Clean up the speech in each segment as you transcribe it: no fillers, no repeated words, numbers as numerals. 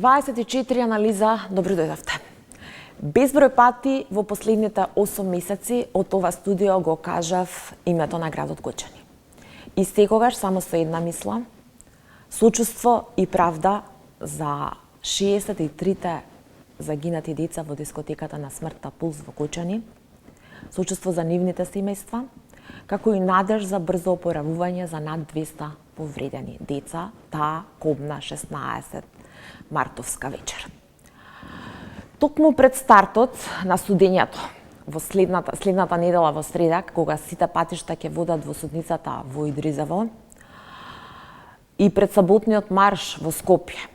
24 анализа, добро дојдовте. Безброј пати во последните 8 месеци од ова студио го кажав името на градот Гочани. И секогаш само со една мисла, сочувство и правда за 63-те загинати деца во дискотеката на смртта Пулс во Гочани, сочувство за нивните семејства, како и надеж за брзо опоравување за над 200 повредени деца таа кобна 16 мартовска вечер. Токму пред стартот на судењето во следната недела во средак, кога сите патишта ќе водат во судницата во Идризево, и пред саботниот марш во Скопје,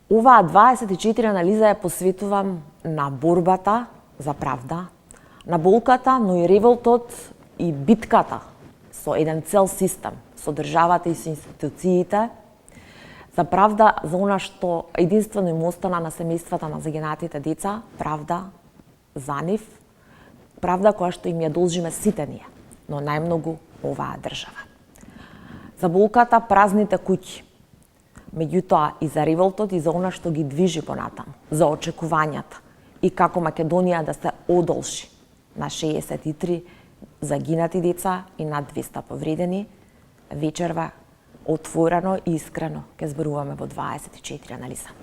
оваа 24 анализа ја посветувам на борбата за правда, на болката, но и револтот и битката со еден цел систем, со државата и со институциите, за правда за она што единствено им остана на семејствата на загинатите деца, правда за нив, правда која што им ја должиме сите ние, но најмногу оваа држава. За болката, празните куќи, меѓутоа и за револтот и за она што ги движи понатаму, за очекувањата и како Македонија да се одолжи на 63 загинати деца и над 200 повредени, вечерва отворено и искрено ќе зборуваме во 24 анализа.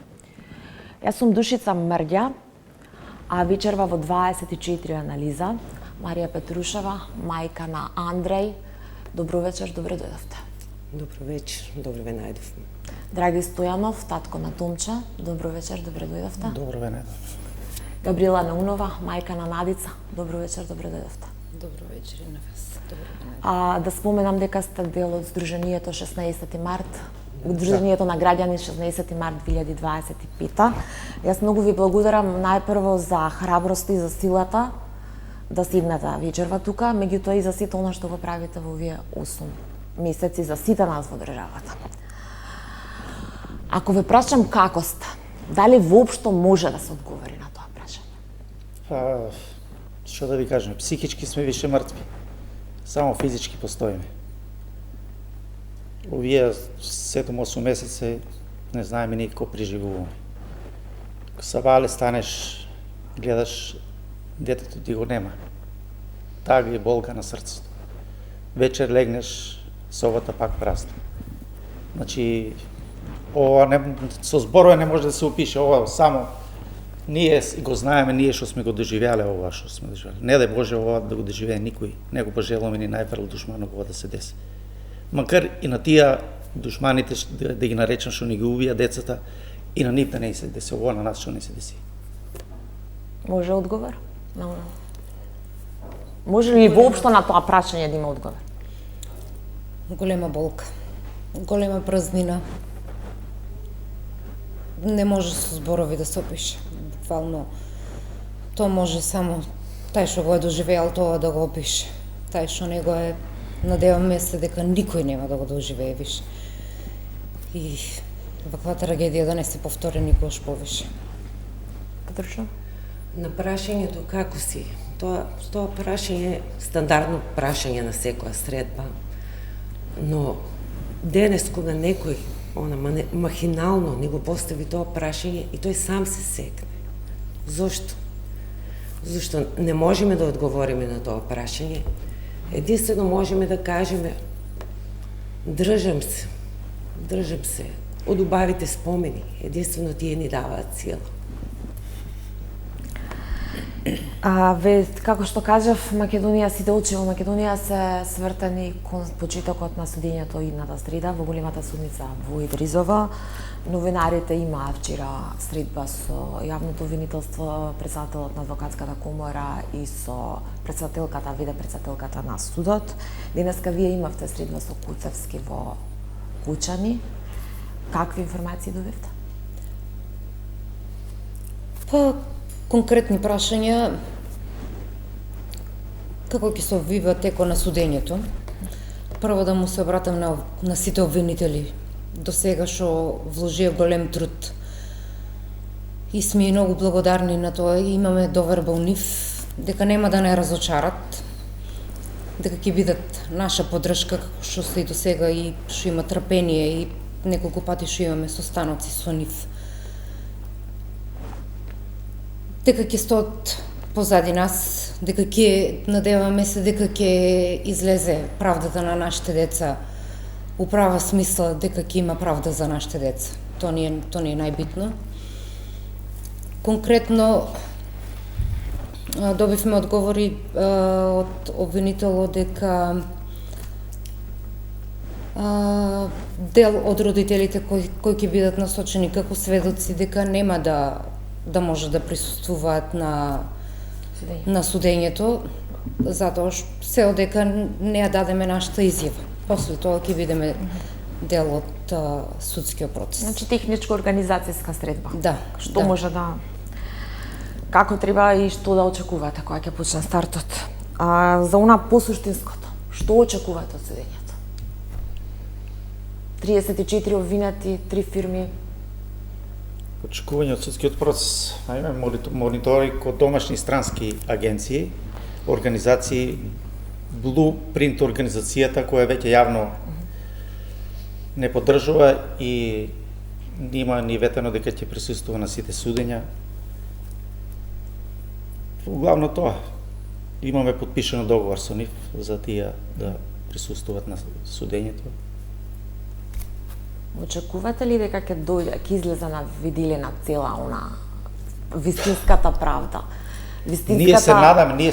Јас сум Душица Мрѓа, а вечерва во 24 анализа Марија Петрушева, мајка на Андреј. Добро вечер, добре дојдовте. Добро вечер, добро ве најдовме. Драги Стојанов, татко на Томча, добро вечер, добре дојдовте. Добро ве најдовме. Габриела Наунова, мајка на Надица, добро вечер, добре дојдовте. Добро вечер и на вас. Добро ве најдовме. Да споменам дека сте дел од Сдруженијето 16 март, Сдруженијето на граѓани 16 март 2025. Јас многу ви благодарам најпрво за храброст и за силата да седнете вечерва тука, меѓутоа и за сите она што го правите во овие 8 месеци за сите нас во државата. Ако ве прашам како сте, дали воопшто може да се одговори на тоа прашање? Што да ви кажем, психички сме више мртви. Само физички постоиме. Овие 7-8 месеци не знаеме ни како преживуваме. Сабале станеш, гледаш, детето ти го нема. Тага и болка на срцето. Вечер легнеш, собата пак празна. Значи, ова не, со зборови не може да се опише, ова само ние го знаеме, ние што сме го доживеале ова што сме доживеале. Не дај Боже ова да го доживее никој, не го пожелуваме ни најпрво душманот ова да се деси. Макар и на тие душманите да ги наречам што ни ги убија децата, и на нив да не се деси, ова на нас што не се деси. Може одговор? Може ли воопшто на тоа прашање да има одговор? Голема болка, голема празнина. Не може со зборови да се опише. Буквално, тоа може само тај што го е доживеал тоа да го опише. Тај што не го е, надеваме се дека никој нема да го доживее више. И ваква трагедија да не се повтори никогаш повише. Петрушо? На прашањето како си, тоа прашање е стандардно прашање на секоја средба, но денес кога некој махинално не го постави тоа прашање и тој сам се секне. Зошто? Зошто не можеме да одговориме на тоа прашање. Единствено можеме да кажеме држам се, од убавите спомени, единствено тие ни даваат сила. Ве, како што кажав, Македонија, сите очи во Македонија се свртени кон почетокот на судењето идната среда во големата судница во Идризово. Новинарите имаа вчера средба со јавното обвинителство, председателот на адвокатската комора и со председателката, председателката на судот. Денеска вие имавте средба со Куцевски во Кучани. Какви информации добивте? Конкретни прашања како ќе се одвива текот на судењето. Прво да му се обратам на сите обвинители до сега што вложија голем труд и сме многу благодарни на тоа и имаме доверба у нив дека нема да не разочарат, дека ќе бидат наша поддршка како што се и до сега и што има трпение и неколку пати што имаме состаноци со нив. дека ќе стоат позади нас, дека ќе надеваме се дека ќе излезе правдата на нашите деца, управа смисла дека ќе има правда за нашите деца. Тоа ни е најбитно. Конкретно добивме одговори од обвинителот дека дел од родителите кои ќе бидат насочени како сведоци дека нема да може да присуствуваат на судењето, затоа што се одека не ја дадеме нашата изјава. После тоа ќе бидеме дел од судскиот процес. Значи техничко организацијска средба. Да. Што може да како треба и што да очекувате кога ќе почне стартот. За она посуштинското, што очекувате од судењето? 34 обвинети, 3 фирми. Очекување од судскиот процес, најме мониторинг од домашни и странски агенции, организации, Blueprint организацијата која веќе јавно не поддржува и нема ни ветено дека ќе присуствува на сите судења. Главно тоа, имаме подпишано договор со нив за тие да присуствуваат на судењето. Очекувате ли дека ќе излезе на виделина цела она вистинската правда? Ние се надаме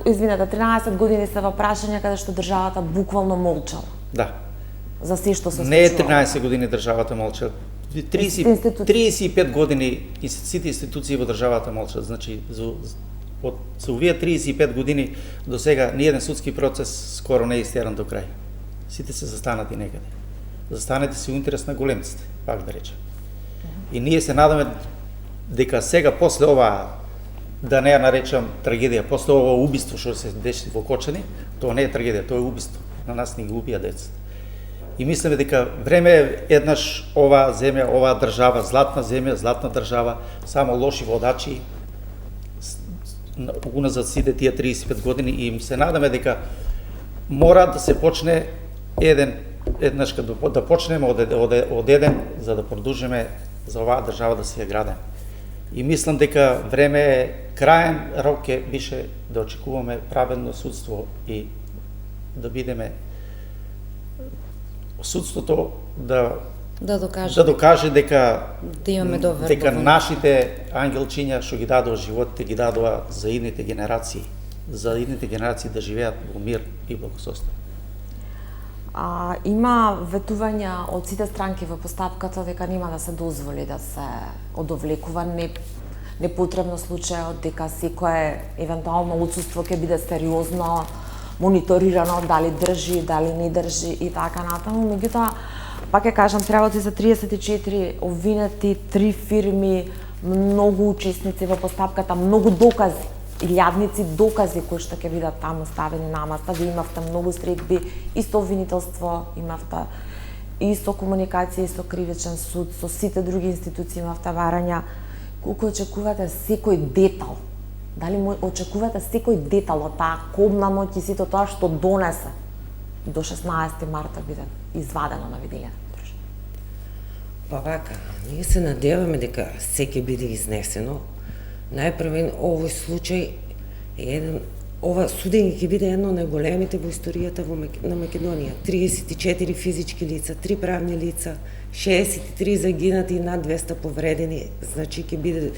13 години се во прашање каде што државата буквално молчала. Да. За се што се случува. Не е 13 години државата молча. 35 години сите институции во државата молчат. Значи, од овие 35 години до сега ниеден судски процес скоро не е истеран до крај. Сите се застанати некаде. Застанете се у интерес на големците, пак да речем. И ние се надаме дека сега после ова, да не ја наречам трагедија, после ова убиство што се деси во Кочани, тоа не е трагедија, тоа е убиство. На нас ни ги убија децата. И мислиме дека време е еднаш оваа земја, оваа држава, златна земја, златна држава, само лоши водачи уназад сите тие 35 години и се надаме дека мора да се почне еднаш да почнеме од еден за да продолжиме за оваа држава да се ја градиме. И мислам дека време е краен рок е више да очекуваме праведно судство и да бидеме судството да докаже дека да имаме доверба дека нашите ангелчиња што ги дадоа животите ги дадоа за идните генерации да живеат во мир и благосостојание. Има ветувања од сите странки во постапката дека нема да се дозволи да се одовлекува непотребно случајот, дека секое евентуално отсуство ќе биде сериозно мониторирано, дали држи, дали не држи и така натаму. Меѓутоа, пак ќе кажам, требаат и за 34 обвинети, 3 фирми, многу учесници во постапката, многу докази, илјадници докази кои што ќе бидат таму ставени на маста. Ви имавте многу средби и со обвинителство, имавте и со комуникација, и со кривичен суд, со сите други институции имавте барања. Колку очекувате секој детал? Дали очекувате секој детал од таа кобна ноќ и сето тоа што донесе до 16 марта биде извадено на виделина? Па вака, ние се надеваме дека се ќе биде изнесено. Најпрвен овој случај е ова судење ќе биде едно од најголемите во историјата на Македонија. 34 физички лица, 3 правни лица, 63 загинати и над 200 повредени. Значи ќе биде,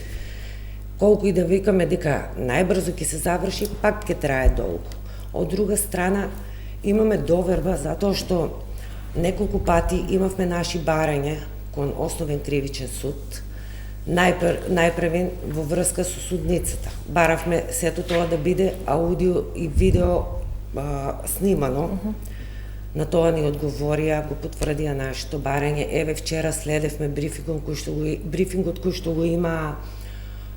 колку и да викаме дека најбрзо ќе се заврши, пак ќе трае долго. Од друга страна, имаме доверба затоа што неколку пати имавме наши барања кон Основен кривичен суд, најпрвен во врска со судницата. Баравме сето тоа да биде аудио и видео снимано. На тоа ни одговорија, го потврдија нашето барање. Еве вчера следевме брифингот кој што го има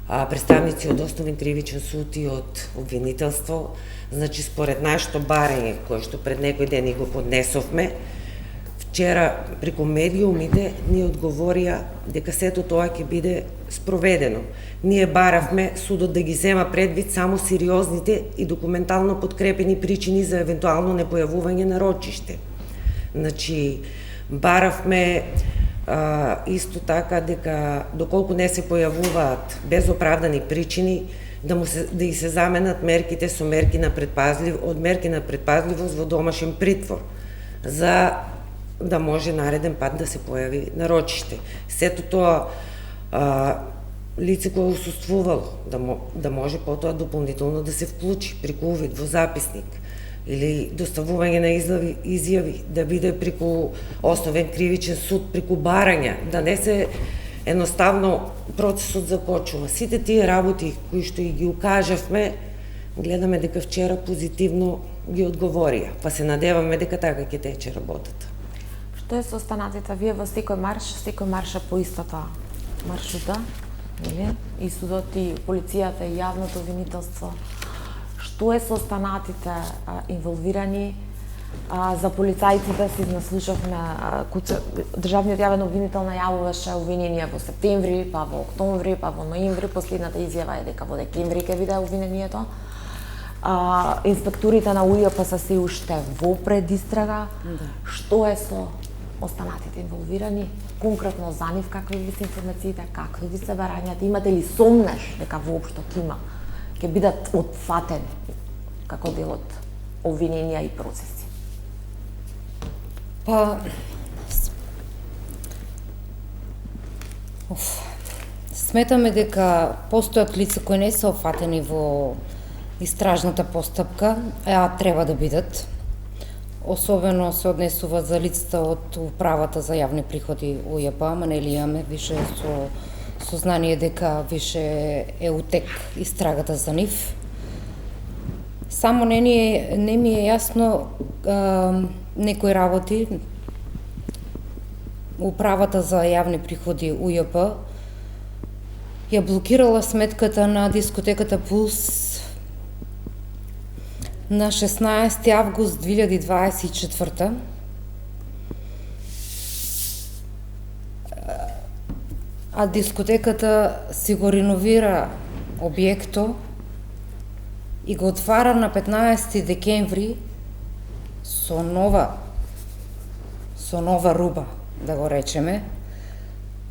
представници од Основен кривичен суд и од обвинителство. Значи, според нашето барање, кое што пред некој ден и го поднесовме, вчера преку медиумите ни одговорија дека сето тоа ќе биде спроведено. Ние баравме судот да ги зема предвид само сериозните и документално подкрепени причини за евентуално непојавување на рочиште. Значи, баравме исто така дека доколку не се појавуваат безоправдани причини, да и се заменат мерките со мерки на од мерки на предпазливост во домашен притвор, за да може нареден пат да се појави на рочиште. Сето тоа лице кое усуствувало, да може потоа дополнително да се вклучи преку увид во записник или доставување на изјави, да биде преку основен кривичен суд, преку барања, да не се едноставно процесот започува. Сите тие работи кои што и ги укажавме, гледаме дека вчера позитивно ги одговорија, па се надеваме дека така ќе тече работата. Што е со останатите? Вие во секој марша по истата маршрута, нели? И судот, и полицијата, и јавното обвинителство. Што е со останатите инволвирани? За полицајците се наслушавме, државниот јавен обвинител најавуваше обвинение во септември, па во октомври, па во ноември. Последната изјава е дека во декември ќе биде обвинението. Инспекторите на УЈП се се уште во предистрага. Што е со останатите инволвирани? Конкретно за нив какви ви се информациите, какви ви се барањата? Имате ли сомнеш дека воопшто ќе бидат отфатени како дел од обвиненија и процеси? Па, сметаме дека постојат лица кои не се офатени во истражната постапка, а треба да бидат. Особено се однесува за лицата од Управата за јавни приходи УЈП, ама нели имаме више сознание дека више е утек истрагата за нив. Само не ми е јасно некои работи. Управата за јавни приходи УЈП ја блокирала сметката на дискотеката Пулс на 16 август 2024. А дискотеката си го реновира објекто и го отвара на 15 декември со нова руба, да го речеме.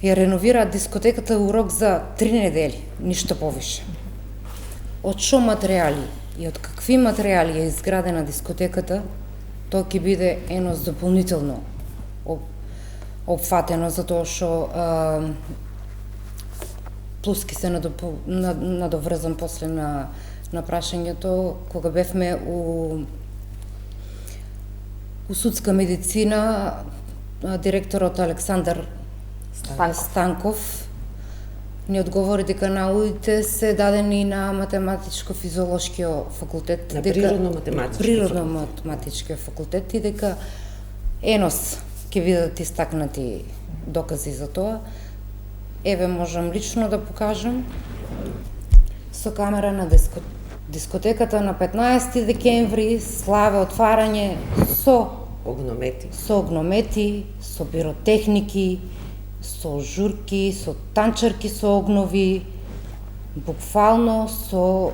Ја реновира дискотеката во рок за 3 недели, ништо повише. Од што материјали и од какви материјали е изградена дискотеката, тоа ќе биде едноз дополнително опфатено, затоа што плюс ки се надоврзам после на прашањето, кога бевме у судска медицина, директорот Александар Станков ни одговори дека наудите се дадени на математичко-физиолошкиот факултет, на природно-математичкиот факултет, и дека енос ќе бидат истакнати докази за тоа. Еве, можам лично да покажам со камера на дискотеката на 15 декември, славе отварање со огномети, со пиротехники, со журки, со танчарки со огнови, буквално со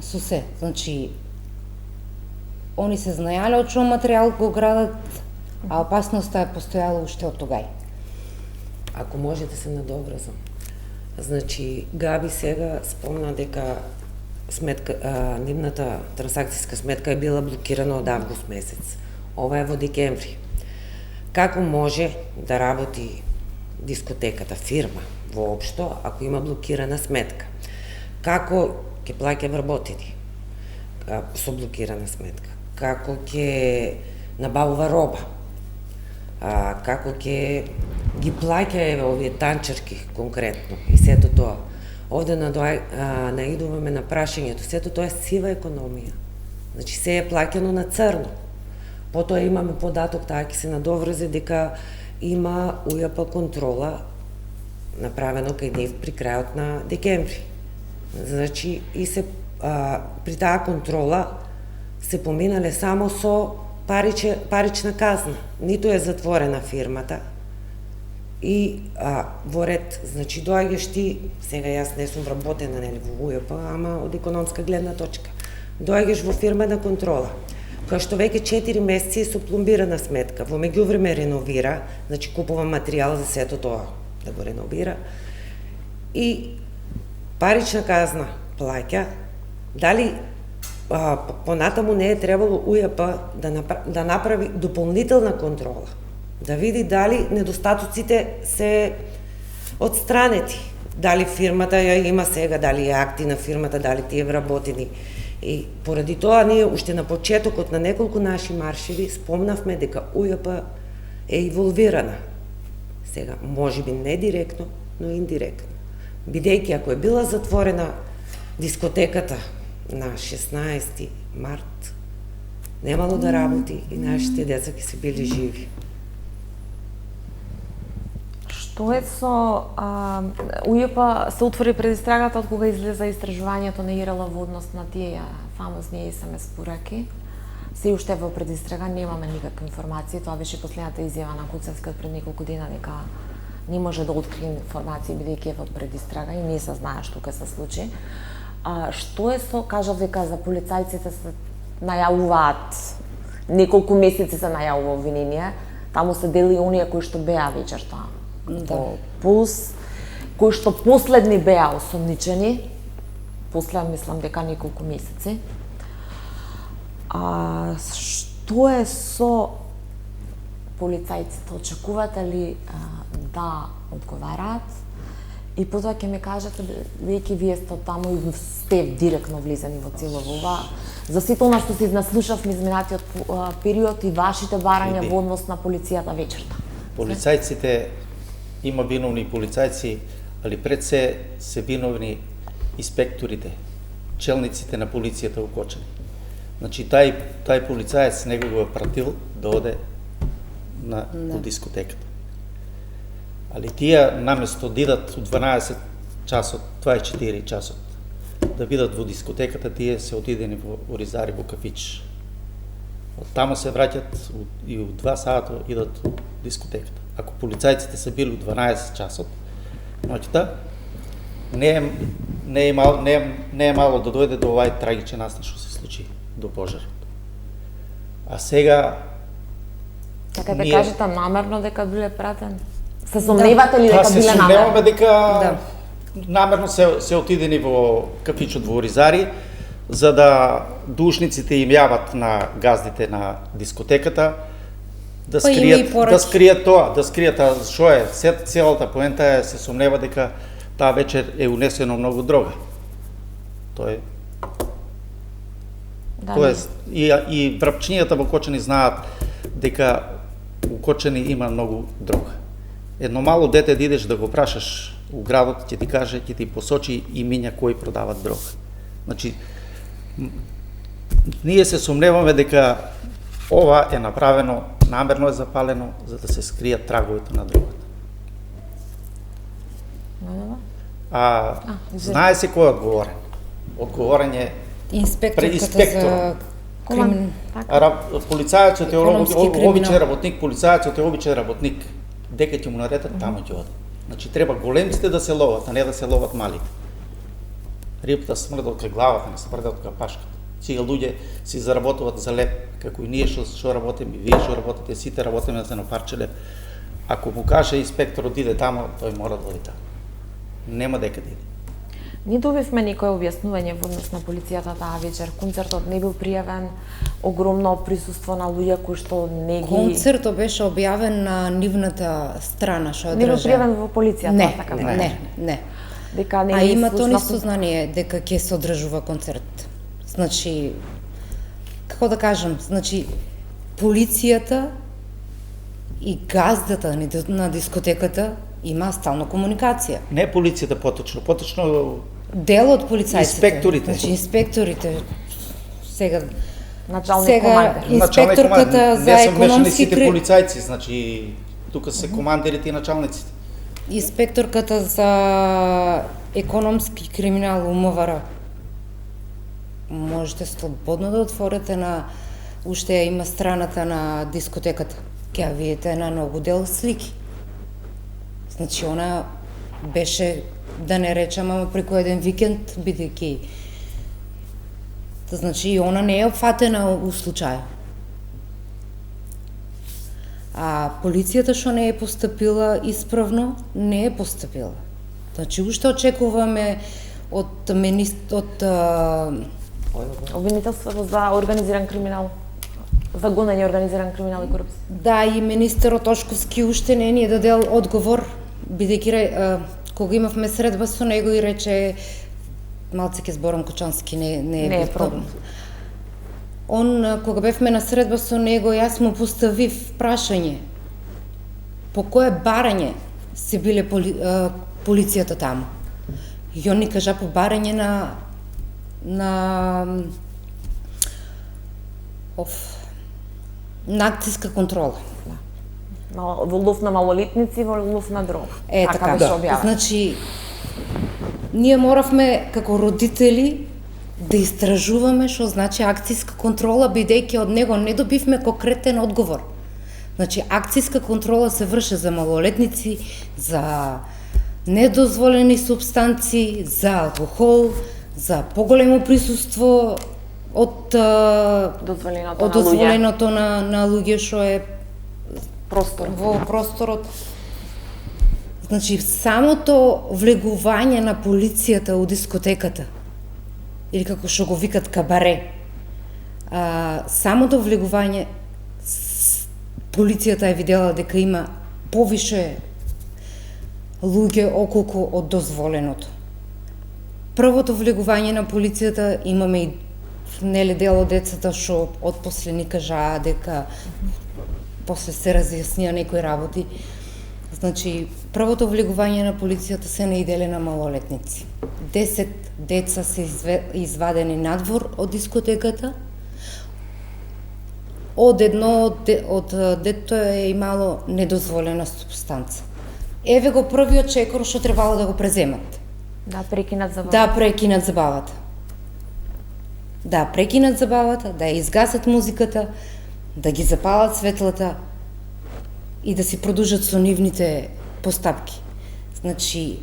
се. Значи, они се знаеле од што материјал го градат, а опасноста е постојала уште од тогај. Ако може да се надоврзам. Значи, Габи сега спомна дека нивната трансакцијска сметка е била блокирана од август месец. Ова е во декември. Како може да работи дискотеката, фирма, воопшто, ако има блокирана сметка? Како ќе плаќа вработени со блокирана сметка? Како ќе набавува роба? Како ќе ги плаќа овие танчарки конкретно и сето тоа? Овде наидуваме на прашањето, сето тоа е сива економија. Значи, се е плаќано на црно. Потоа имаме податок, таа ќе се надоврзе дека има УЈП контрола направено кај нив при крајот на декември. Значи, и се при таа контрола се поминале само со парична казна. Ниту е затворена фирмата и во ред, значи доаѓаш ти, сега јас не сум вработена нели во УЈП, ама од економска гледна точка. Доаѓаш во фирма на контрола. која што веќе 4 месеци е со пломбирана сметка. Во меѓувреме реновира, значи купува материјал за сето тоа да го реновира. И парична казна плаќа. Дали понатаму не е требало УЈП да направи дополнителна контрола, да види дали недостатоците се отстранети, дали фирмата ја има сега, дали е акти на фирмата, дали тие вработени. И поради тоа ние уште на почетокот на неколку наши маршеви спомнавме дека УЈП е инволвирана. Сега, можеби не директно, но индиректно. Бидејќи ако е била затворена дискотеката на 16 март, немало да работи и нашите деца ќе се били живи. Што е со УЈП се отвори предистрагата од кога излеза истражувањето на ИРЛ во однос на тие фамозни СМС пораки. Се уште во предистрага, немаме никакви информации. Тоа беше последната изјава на Куцевски од пред неколку дена дека не може да открие информации бидејќи е во предистрага и не се знае што ќе се случи. Што е со, кажав дека за полицајците се најавуваат, неколку месеци се најавува обвинение, таму се дели оние кои што беа вечерта во Пулс, кои што последни беа осомничени, после мислам дека неколку месеци. Што е со полицајците? Очекувате ли да одговараат? И потоа ќе ми кажете, бидејќи вие сте таму и сте директно влизани во цело ова, за сето она што се изнаслушавме изминатиот период и вашите барања во однос на полицијата вечерта. Полицајците, има виновни полицајци, али пред се виновни инспекторите, челниците на полицијата во Кочани. Значи, тај полицаец него го е пратил да оде на дискотеката. Али тие наместо да идат у 12 часот, 24 часот, да бидат во дискотеката, тие се отидени во Оризари, во кафич. Од тамо се враќат и у 2 сата идат во дискотеката. Ако полицајците се били у 12 часот ноќта, не е мало да дојде до овај трагичен настан што се случи до пожарот. А сега Така да кажете намерно дека биле пратени? Се сомневате ли дека биле намерно? Се сомневаме дека намерно се отидени во кафичот во Оризари, за да душниците им јават на газдите на дискотеката, да скријат тоа, што е, целата поента е, се сомнева дека таа вечер е унесено многу дрога. Тоа е. Тоест, и врапчињата во Кочани знаат дека у Кочани има многу дрога. Едно мало дете да идеш да го прашаш у градот, ќе ти каже, ќе ти посочи имиња кои продават дрога. Значи, ние се сомневаме дека ова е направено, намерно е запалено, за да се скријат траговите на дрогата. Знае се кој е одговорен. Одговорен е инспектор. Полицајецот е обичен работник, полицајецот е обичен работник. Дека ќе му наредат, таму ќе оди. Значи, треба големците да се ловат, а не да се ловат малите. Рибата смрда од главата, не смрда од капашката. Сега луѓе си заработуваат за леп, како и ние што работиме, и вие што работите, сите работиме за едно парче леп. Ако му каже инспекторот иде тамо, тој мора да оди тамо. Нема дека да иде. Ние добивме некој објаснување во однос на полицијата таа вечер. Концертот не бил пријавен, огромно присуство на луѓе кои што не ги... Концертот беше објавен на нивната страна, што не бил пријавен во полицијата, така Не. Дека не а има тоа нисто знание дека ќе се одржува концерт. Значи, како да кажам, значи, полицијата и газдата на дискотеката има стална комуникација. Не полицијата поточно дел од полицајците. Инспекторите. Значи, инспекторите. Сега командир. Инспекторката за не се вмешани економски сите полицајци, значи тука се командирите и началниците. Инспекторката за економски криминал УМВР. Можете слободно да отворите на уште има страната на дискотеката. Ќе видите на многу дел слики. Значи, она беше, да не речам, ама преку еден викенд, бидејќи. Значи, и она не е опфатена у случај. А полицијата што не е постапила исправно, не е постапила. Значи, уште очекуваме од Обвинителството за организиран криминал, за гонење организиран криминал и корупција. Да, и министерот Ошковски уште не ни е дадел одговор, бидејќи кога имавме средба со него и рече, малце ќе зборам кочански, не е проблем. Он, кога бевме на средба со него, јас му поставив прашање по кое барање се биле полицијата таму. И он ни кажа по барање на акцијска контрола. Во лов на малолетници, во лов на дрога. Така беше објавено. Значи, ние моравме како родители да истражуваме што значи акцијска контрола, бидејќи од него не добивме конкретен одговор. Значи, акцијска контрола се врши за малолетници, за недозволени супстанции, за алкохол, за поголемо присуство од дозволеното на луѓе што е во просторот. Значи, самото влегување на полицијата у дискотеката, или како што го викат кабаре, самото влегување, полицијата е видела дека има повише луѓе околку од дозволеното. Првото влегување на полицијата имаме и дел од децата што отпосле ни кажаа дека после се разјаснија некои работи. Значи, првото влегување на полицијата се наиделе на малолетници. 10 деца се извадени надвор од дискотеката. Од детето е имало недозволена супстанца. Еве го првиот чекор што требало да го преземат. Да прекинат забавата. Да прекинат забавата, да изгасат музиката, да ги запалат светлата и да си продолжат со нивните постапки. Значи,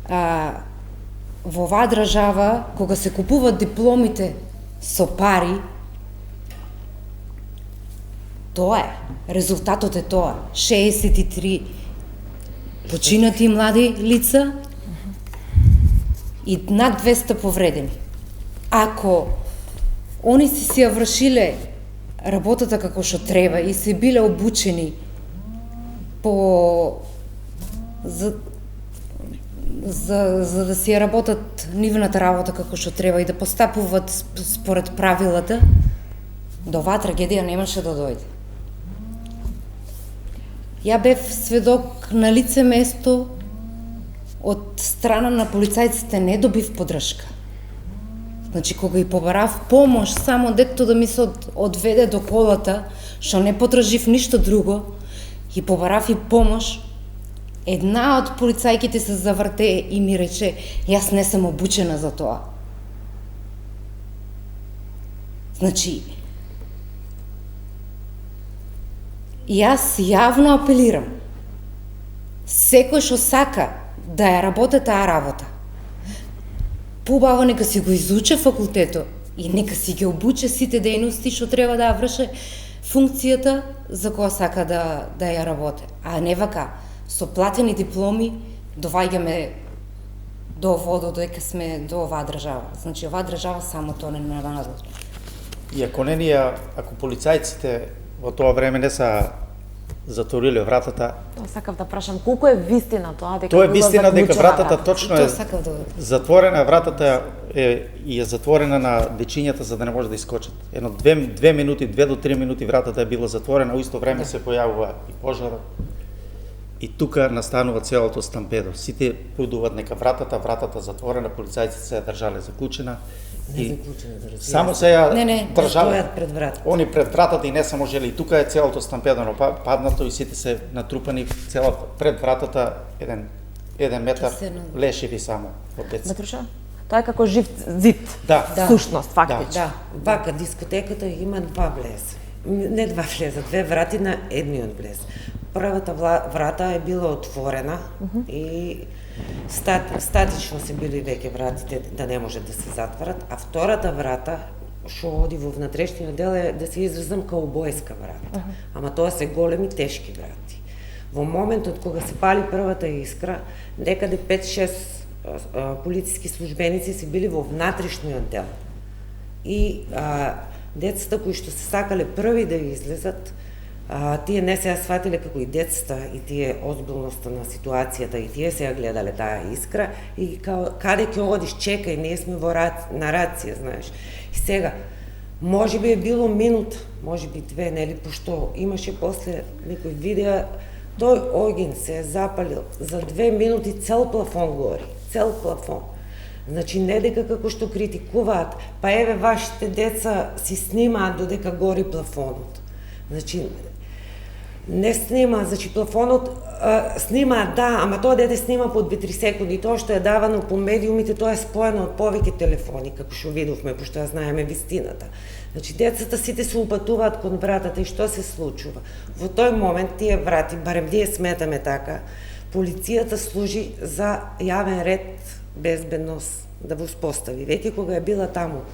во оваа држава, кога се купуваат дипломите со пари, тоа е. Резултатот е тоа. 63 починати млади лица и над 200 повредени. Ако они си ја вршиле работата како што треба и се биле обучени за да си ја работат нивната работа како што треба и да постапуваат според правилата, до оваа трагедија немаше да дојде. Ја бев сведок на лице место, од страна на полицајците не добив поддршка. Значи, кога и побарав помош, само детето да ми се одведе до колата, што не потражив ништо друго, и побарав и помош, една од полицајките се заврте и ми рече, јас не сум обучена за тоа. Значи, јас јавно апелирам, секој што сака да ја работи таа работа, побаво нека си го изучи факултето и нека си ги обучи сите дејности што треба да ја врши функцијата за која сака да ја работи. А не вака, со платени дипломи доваѓаме до вода дека сме до оваа држава. Значи, оваа држава само тоа не надлежи. И ако полицајците во тоа време не са затвориле вратата. Тоа сакав да прашам, колку е вистина тоа дека тоа е вистина дека вратата точно е затворена, вратата е затворена на дечињата за да не може да искочат. Едно 2 минути, 2 до 3 минути вратата е била затворена, во исто време се појавува и пожарот. И тука настанува целото стампедо. Сите појдуваат нека вратата затворена, полицајците се држале заклучена. Само се ја држале пред вратата. Они пред вратата и не само жели. И тука е целото стампедано паднато и сите се натрупани пред вратата 1 метар лешеви само од деца. Матруша, тоа е како жив зид. Да. Сушност, фактично. Да. Вака, дискотеката има 2 влеза. Не 2 влеза, 2 врати на едниот влез. Првата врата е била отворена и статично се били веќе вратите да не може да се затворат, а втората врата што оди во внатрешниот дел е, да се изразам, каубојска врата. Ама тоа се големи, тешки врати. Во моментот кога се пали првата искра, некаде 5-6 полициски службеници се били во внатрешниот дел. И децата кои што се сакале први да излезат, тие не се ја сватиле како и децата и тие озбилноста на ситуацијата и тие се ја гледале таа искра и каде ќе одиш, чекај, ние сме на рација, знаеш. И сега, може би е било минута, може би 2, нели, пошто имаше после некој видео, тој огин се е запалил, за 2 минути цел плафон гори, цел плафон. Значи, не дека како што критикуваат, па еве вашите деца си снимаат додека гори плафонот. Значи, не снима, значи плафонот снима, да, ама тоа дете снима по 2-3 секунди. Тоа што е давано по медиумите, тоа е споено од повеќе телефони, како што видовме, пошто ја знаеме вистината. Значи, децата сите се упатуваат кон вратата и што се случува? Во тој момент тие врати, барем ние сметаме така, полицијата служи за јавен ред, безбедност да го спостави. Веќе кога е била таму,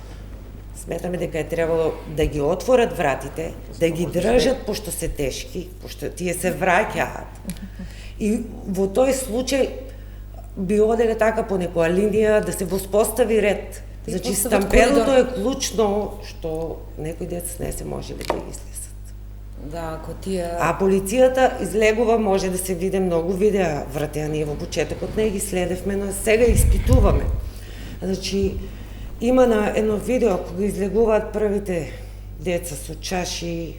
сметаме дека е требало да ги отворат вратите, да ги држат, пошто се тешки, пошто тие се враќаат. И во тој случај би оделе така по некоја линија да се воспостави ред. Значи, стампелото е клучно, што некои деца не се можеле да излезат. Да, ако тие... А полицијата излегува, може да се види многу видеа, вратеа ние во почетокот не ги следевме, но сега испитуваме. Значи, има на едно видео кога излегуваат првите деца со чаши,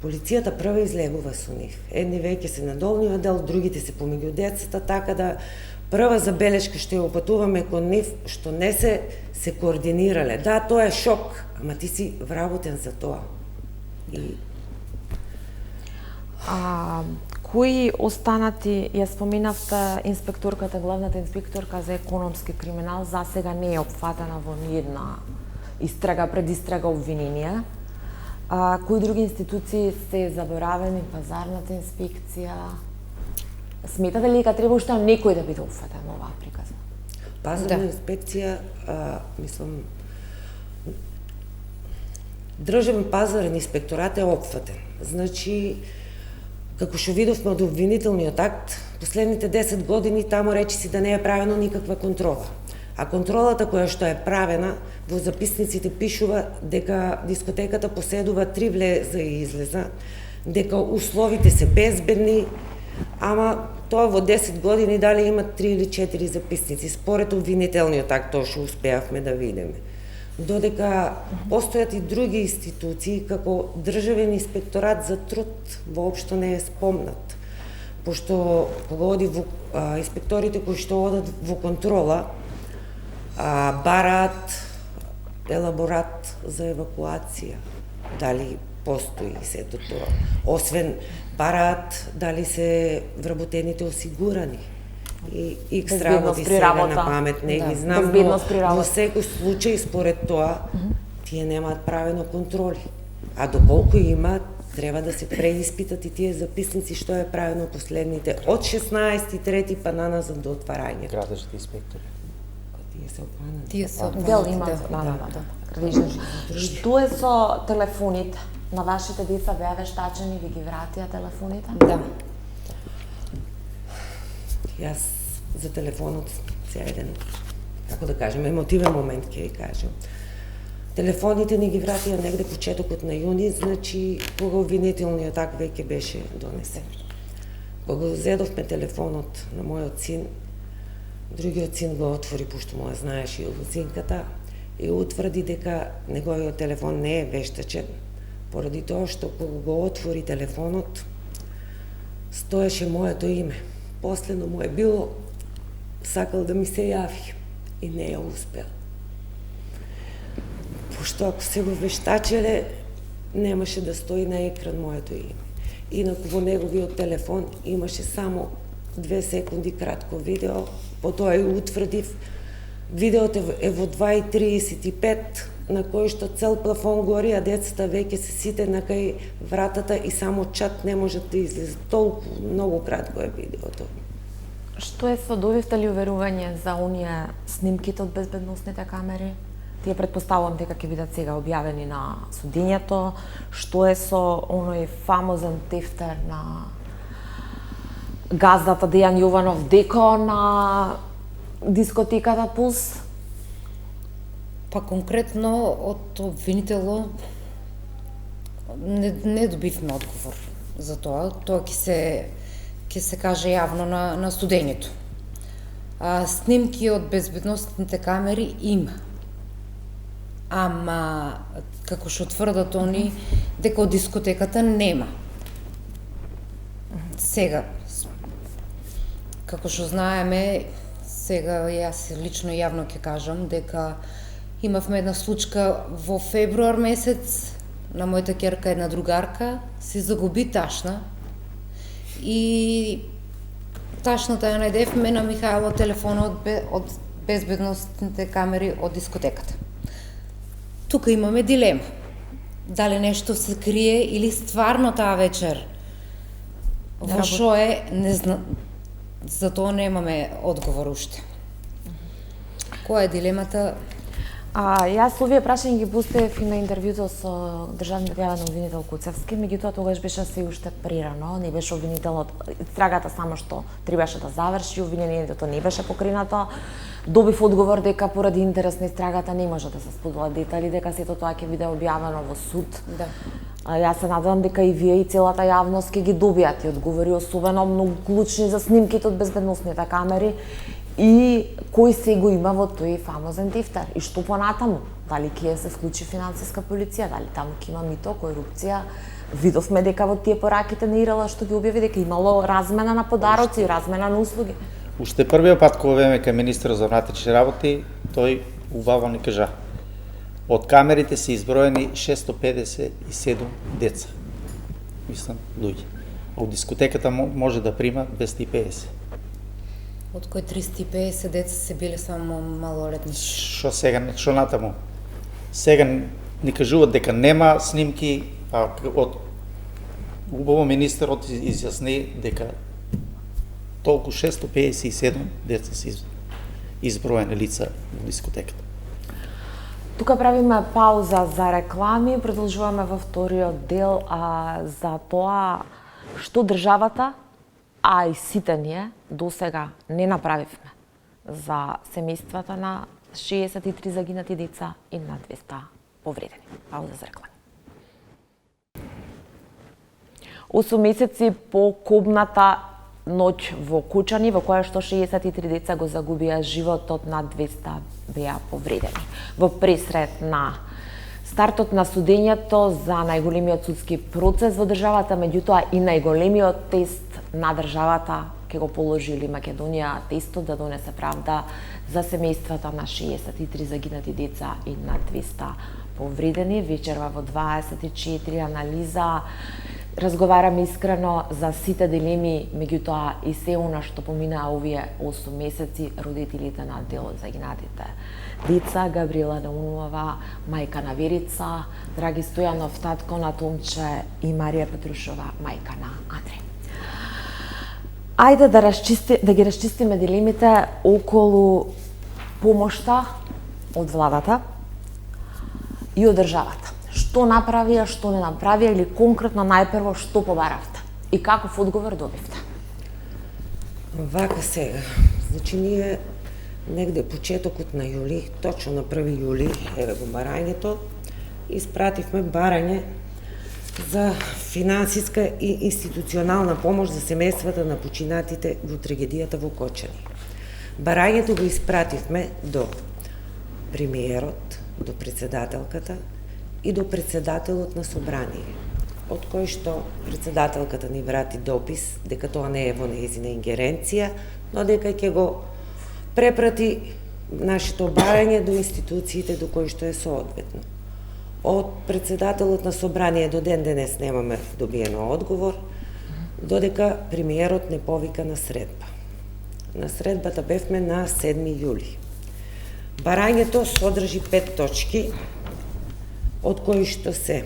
полицијата прва излегува со нив. Едни веќе се на долниот дел, другите се помеѓу децата, така да прва забелешка што ја опатуваме кон нив, што не се координирале. Да, тоа е шок, ама ти си вработен за тоа. И кои останати, ја споминавте инспекторката, главната инспекторка за економски криминал, за сега не е опфатена во ниедна истрага, предистрага, обвиненија. Кои други институции се заборавени, пазарната инспекција? Сметате ли дека треба уште некој да биде опфатен во оваа приказна? Пазарна инспекција, мислам, државен пазарен инспекторат е опфатен. Значи, како што видовме од обвинителниот акт, последните 10 години таму речиси да не е правено никаква контрола. А контролата која што е правена, во записниците пишува дека дискотеката поседува 3 влеза и излеза, дека условите се безбедни, ама тоа во 10 години дали има 3 или 4 записници, според обвинителниот акт, тоа што успеавме да видиме. Додека постојат и други институции, како Државен инспекторат за труд, воопшто не е спомнат. Пошто кога оди инспекторите кои што одат во контрола, бараат елаборат за евакуација, дали постои сето тоа. Освен бараат дали се вработените осигурани. И икс работи сега на памет не ги знам, но во секој случај според тоа тие немаат правено контроли. А доколку имаат, треба да се преиспитат и тие записници што е правено последните од 16.3 па наназад до отварањето. Градежните инспектори. Тие се опанати. Тие се Дел имаат, да. Што е со телефоните? На вашите деца беа вештачени, ви ги вратија телефоните? Да. Јас за телефонот се еден, како да кажем, емотивен момент ќе ви кажем. Телефоните ни ги вратија негде почетокот на јуни, значи кога обвинителниот акт веќе беше донесен. Кога зедовме телефонот на мојот син, другиот син го отвори, пошто му ја знаеше и лузинката, и утврди дека неговиот телефон не е вештачен, поради тоа што кога го отвори телефонот, стоеше моето име. Последно му е било, сакал да ми се јави и не ја успел. Пошто ако се го вештачеле, немаше да стои на екран моето име. Инаку во неговиот телефон имаше само 2 секунди кратко видео, потоа и утврдив. Видеото е во 2:35, на кој што цел плафон гори, а децата веќе се сите на кај вратата и само чат не можат да излезат. Толку многу кратко е видеото. Што е со, добивте ли уверување за оние снимките од безбедносните камери? Тие претпоставувам дека ќе бидат сега објавени на судењето. Што е со оној фамозен тефтер на газдата Дејан Јованов деко на дискотеката Пулс? Па конкретно од обвинителот не добивме одговор за тоа. Тоа ќе се каже јавно на судењето. Снимки од безбедносните камери има. Ама, како што тврдат они, дека од дискотеката нема. Сега, како што знаеме, сега јас лично јавно ќе кажам дека имавме една случка во февруар месец, на мојата ќерка една другарка се загуби ташна и ташната ја најдевме на Михајло телефонот од безбедносните камери од дискотеката. Тука имаме дилема. Дали нешто се крие или стварно таа вечер во шо е, не знам. За тоа немаме одговор уште. Која е дилемата? Јас овие прашања ги поставив и на интервјуто со државниот јавен обвинител Куцевски, меѓутоа тогаш беше се уште прерано, не беше обвинителот, истрагата само што требаше да заврши, обвинението не беше покринато. Добив одговор дека поради интерес на истрагата не може да се споделат детали, дека сето тоа ќе биде објавено во суд. Да. Јас се надевам дека и вие и целата јавност ќе ги добијат и одговори, особено многу клучни за снимките од безбедносните камери и кој се го има во тој фамозен тефтер и што понатаму, дали ќе се вклучи финансиска полиција, дали таму ќе има мито, корупција. Видовме дека во тие пораките на Ирала што ги објави дека имало размена на подароци и размена на услуги. Уште првиот пат кога беме кај министерот за внатрешни работи, тој убаво ни кажа: од камерите се изброени 657 деца. Мислам, луѓе. Од дискотеката може да прима 250. Од кои 350 деца се биле само малолетни. Што сега, што натаму? Сега ни кажуваат дека нема снимки, а од убаво министерот изјасни дека толку 657 деца се изброени лица во дискотеката. Тука правиме пауза за реклами, продолжуваме во вториот дел за тоа што државата, а и сите ние досега не направивме за семејствата на 63 загинати деца и на 200 повредени. Пауза за реклами. 8 месеци по кобната ноќ во Кучани, во која што 63 деца го загубија животот, на 200 беа повредени. Во пресред на стартот на судењето за најголемиот судски процес во државата, меѓутоа и најголемиот тест на државата ќе го положи или Македонија, тестот да донесе правда за семејствата на 63 загинати деца и на 200 повредени. Вечерва во 24 анализа разговараме искрено за сите дилеми, меѓутоа и се она што поминаа овие 8 месеци, родителите на дел од загинатите деца, Габриела Наумова, мајка на Верица, Драги Стојанов, татко на Томче, и Марија Петрушова, мајка на Андреј. Ајде да ги расчистиме дилемите околу помошта од владата и од државата. Што направија, што не направија, или конкретно најпрво што побаравте и каков одговор добивте? Вака сега, значи ние негде почетокот на јули, точно на 1 јули, еве го барањето, испративме барање за финансиска и институционална помош за семејствата на починатите во трагедијата во Кочани. Барањето го испративме до премиерот, до председателката и до председателот на собрание, од кој што председателката ни врати допис дека тоа не е во нејзина ингеренција, но дека ќе го препрати нашето барање до институциите до кои што е соодветно. Од председателот на собрание до ден денес немаме добиено одговор, додека премиерот не повика на средба. На средбата бевме на 7 јули. Барањето содржи 5 точки, од кои што се: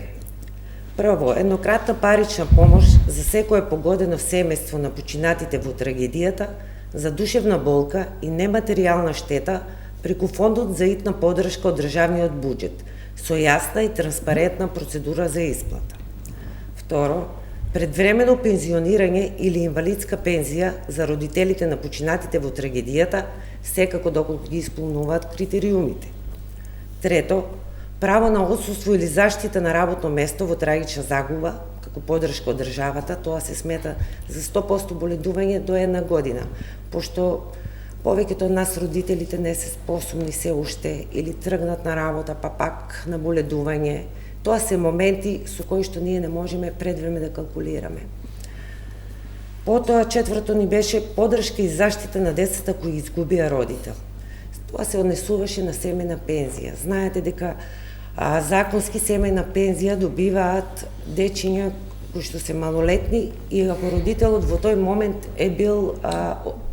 прво, еднократна парична помош за секое погодено семејство на починатите во трагедијата за душевна болка и нематеријална штета преку фондот за итна поддршка од државниот буџет, со јасна и транспарентна процедура за исплата. Второ, предвремено пензионирање или инвалидска пензија за родителите на починатите во трагедијата, секако доколку ги исполнуваат критериумите. Трето, право на отсуство или заштита на работно место во трагична загуба, како поддршка од државата, тоа се смета за 100% боледување до 1 година, пошто повеќето од нас родителите не се способни се уште или тргнат на работа, па пак на боледување. Тоа се моменти со кои што ние не можеме предвреме да калкулираме. Потоа, четврто ни беше поддршка и заштита на децата кои изгубија родител. Тоа се однесуваше на семејна пензија. Знаете дека законски семејна пензија добиваат дечиња кои што се малолетни и ако родителот во тој момент е бил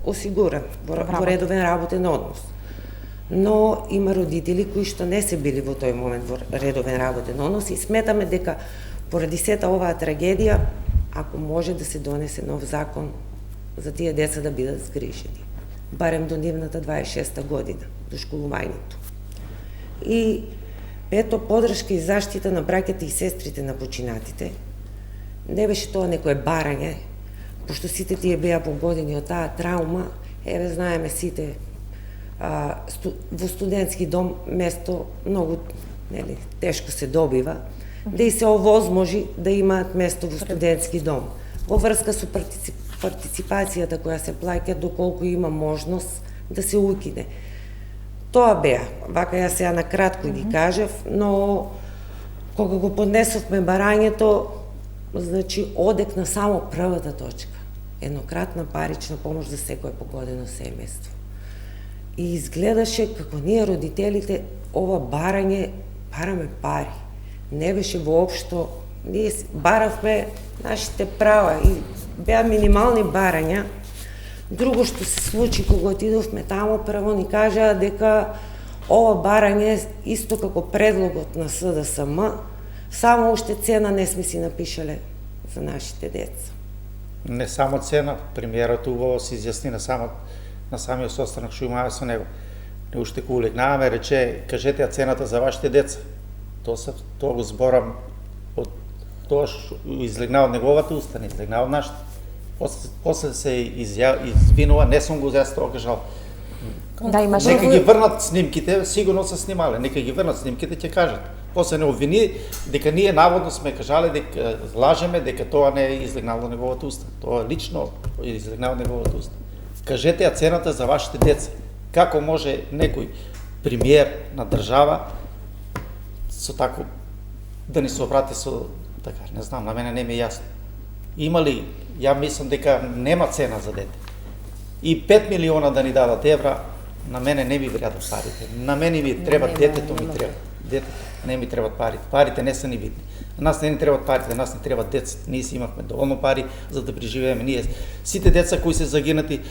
осигуран во редовен работен однос. Но има родители кои што не се били во тој момент во редовен работен однос и сметаме дека поради сета оваа трагедија, ако може да се донесе нов закон за тие деца да бидат згрижени, барем до нивната 26-та година, до школувањето. И пето, поддршка и заштита на браќата и сестрите на починатите. Не беше тоа некое барање, пошто сите тие беа погодени од таа траума, еве знаеме сите, во студентски дом место многу тешко се добива, да и се овозможи да имаат место во студентски дом. Во врска со партиципацијата која се плаќа, доколку има можност да се укине. Тоа беа, вака ја сега на кратко ги кажав, но кога го поднесовме барањето, значи одек на само првата точка. Еднократна парична помош за секое погодено семејство. И изгледаше како ние родителите ова барање бараме пари. Не беше воопшто, ние баравме нашите права и беа минимални барања. Друго што се случи кога отидовме таму, прво ни кажаа дека ова барање исто како предлогот на СДСМ, само уште цена не сме си напишале за нашите деца. Не само цена, премиерот убаво се изјасни на самиот состанок што имаме со него. Не уште кога улегнаваме, рече, кажете ја цената за вашите деца. Тоа го зборам од тоа што излегна од неговата уста, не излегна од нашата. После се извинува, не сум го јас тоа кажал. Да, имаше. Нека ги врнат снимките, сигурно се снимале, нека ги врнат снимките, ќе кажат. После не обвини дека ние наводно сме кажале дека лажеме, дека тоа не е излегнало од неговата уста. Тоа лично излегна од неговата уста. Кажете ја цената за вашите деца. Како може некој премиер на држава со тако да ни се обрати со така, не знам, на мене не ми е јасно. Има ли, ја мислам дека нема цена за дете. И 5 милиона да ни дадат евра, на мене не ми вредат парите. На мене ми треба детето, ми треба. Детето, не ми требат парите. Парите не се ни битни. На нас не ни требат парите, на нас не требат децата. Ние си имавме доволно пари за да преживееме. Ние сите деца кои се загинати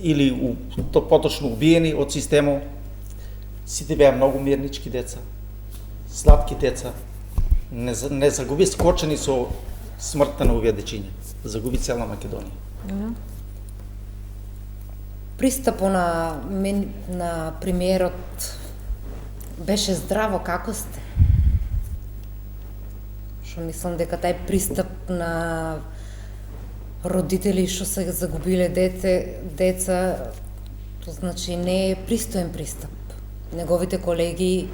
или поточно убиени од системот, сите беа многу мирнички деца, сладки деца. Не загуби скочени со смртта на овие дечиња. Загуби цела Македонија. Пристапот на премиерот беше здраво, како сте? Што мислам дека тај пристап на родители што се загубиле деца, тоа значи не е пристоен пристап. Неговите колеги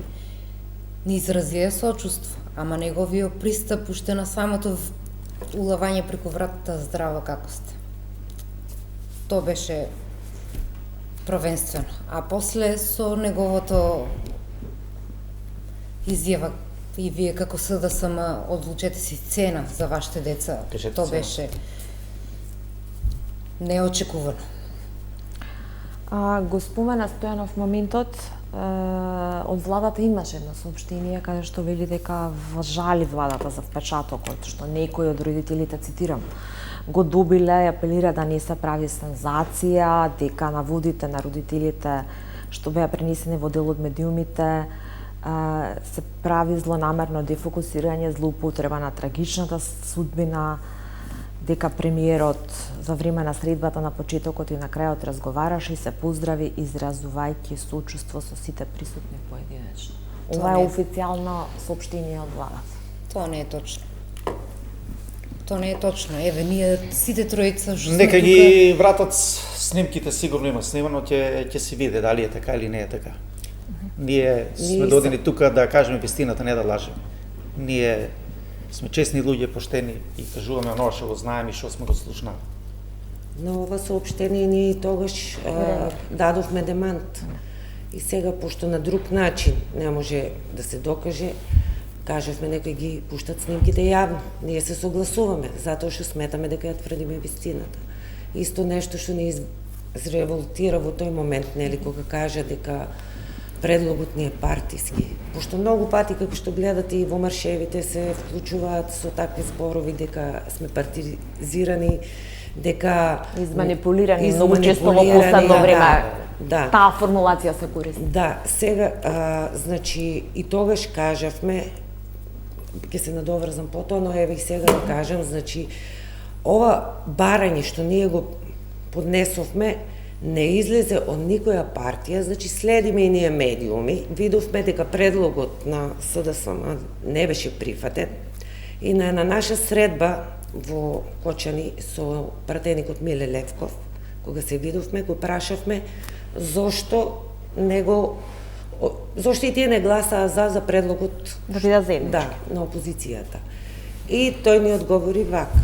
ни изразија сочувство, ама неговиот пристап уште на самото улавање преку вратата здраво, како сте. Тоа беше првенствено. А после со неговото изјава и вие како СДСМ одлучете си цена за вашите деца. Тоа беше неочекувано. Го спомена Стојанов моментот, од владата имаше едно соопштение каде што вели дека жали владата за впечатокот, што некои од родителите, цитирам, го добиле и апелира да не се прави сензација, дека наводите на родителите што беа пренесени во дел од медиумите се прави злонамерно дефокусирање, злоупотреба на трагичната судбина дека премиерот за време на средбата на почетокот и на крајот разговараше и се поздрави изразувајќи сочувство со сите присутни поединечно. Ова е официјално соопштение од владата. Тоа не е точно. Тоа не е точно. Еве, ние сите тројца што сме Нека тука... ги вратат снимките, сигурно има снимано, ќе се види дали е така или не е така. Ние сме додени тука да кажеме вистината, не да лажеме. Ние сме честни луѓе, поштени и кажуваме оно што го знаеме и што сме го слушнали. На ова соопштение ние тогаш дадовме демант. И сега, пошто на друг начин не може да се докаже, кажавме нека ги пуштат снимките јавно. Ние се согласуваме, затоа што сметаме дека ја тврдиме вистината. Исто нешто што ни изреволтира во тој момент, нели, кога кажа дека предлогот ни е партиски. Пошто многу пати, како што гледате и во маршевите, се вклучуваат со такви зборови дека сме партизирани, дека... Изманипулирани, многу често во последно време. Да. Таа формулација се користи. Да, сега, значи, и тогаш кажавме, ќе се надоврзам потоа, но еве и сега да кажам, значи, ова барање што ние го поднесовме, не излезе од никоја партија, значи следиме и ние медиуми, видовме дека предлогот на СДСМ не беше прифатен и на една наша средба во Кочани со пратеникот Миле Левков, кога се видовме, го прашавме зошто и тие не гласаа за предлогот Да бидат заеднички. Да, на опозицијата. И тој ни одговори вака.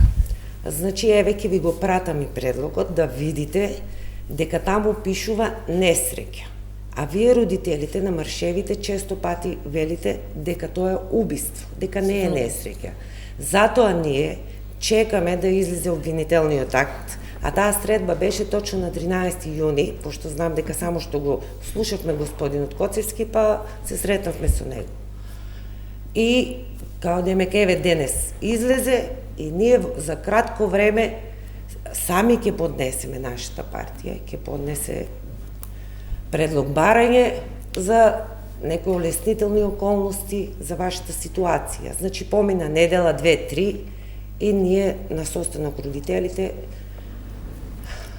Значи, еве ќе ви го пратам и предлогот да видите дека таму пишува несреќа. А вие родителите на маршевите често пати велите дека тоа е убиство, дека не е несреќа. Затоа ние чекаме да излезе обвинителниот акт, а таа средба беше точно на 13 јуни, пошто знам дека само што го слушавме господинот Коцевски, па се сретнавме со него. И као демек еве денес излезе и ние за кратко време сами ќе поднесеме, нашата партија ќе поднесе предлог барање за некои олеснителни околности за вашата ситуација. Значи помина недела, 2-3 и ние на состанок родителите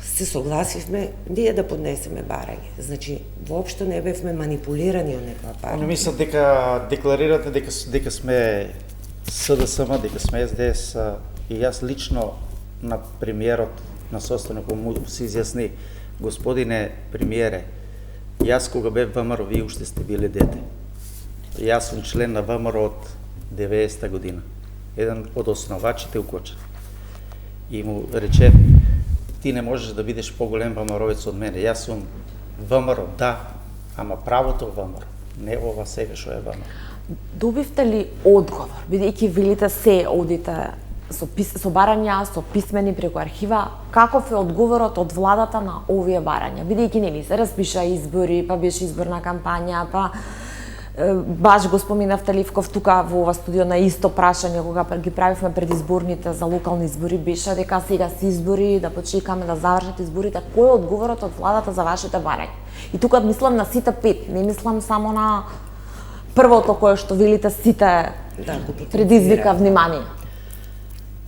се согласивме ние да поднесеме барање. Значи воопшто не бевме манипулирани од некоја партија. Не мислам дека декларирате дека сме СДСМ, дека сме СДС и јас лично на премиерот на состанокот му се изјасни: господине премиере, јас кога бев ВМРО, вие уште сте биле дете. Јас сум член на ВМРО од 90-та година, еден од основачите у Кочани. И му рече: ти не можеш да бидеш поголем ВМРО-вец од мене. Јас сум ВМРО, да, ама правото ВМРО, не ова сега што е ВМРО. Добивте ли одговор, бидејќи велите се одите со барања, со писмени преку архива, каков е одговорот од владата на овие барања? Бидејќи нели се распиша избори, па беше изборна кампања, па баш го споминавте Ливков тука во ова студио на исто прашање кога ги правивме предизборните за локални избори, беше дека сега се избори, да почекаме да завршат изборите. Кој е одговорот од владата за вашите барања? И тука мислам на сите пет, не мислам само на првото кое што велите сите предизвика внимание.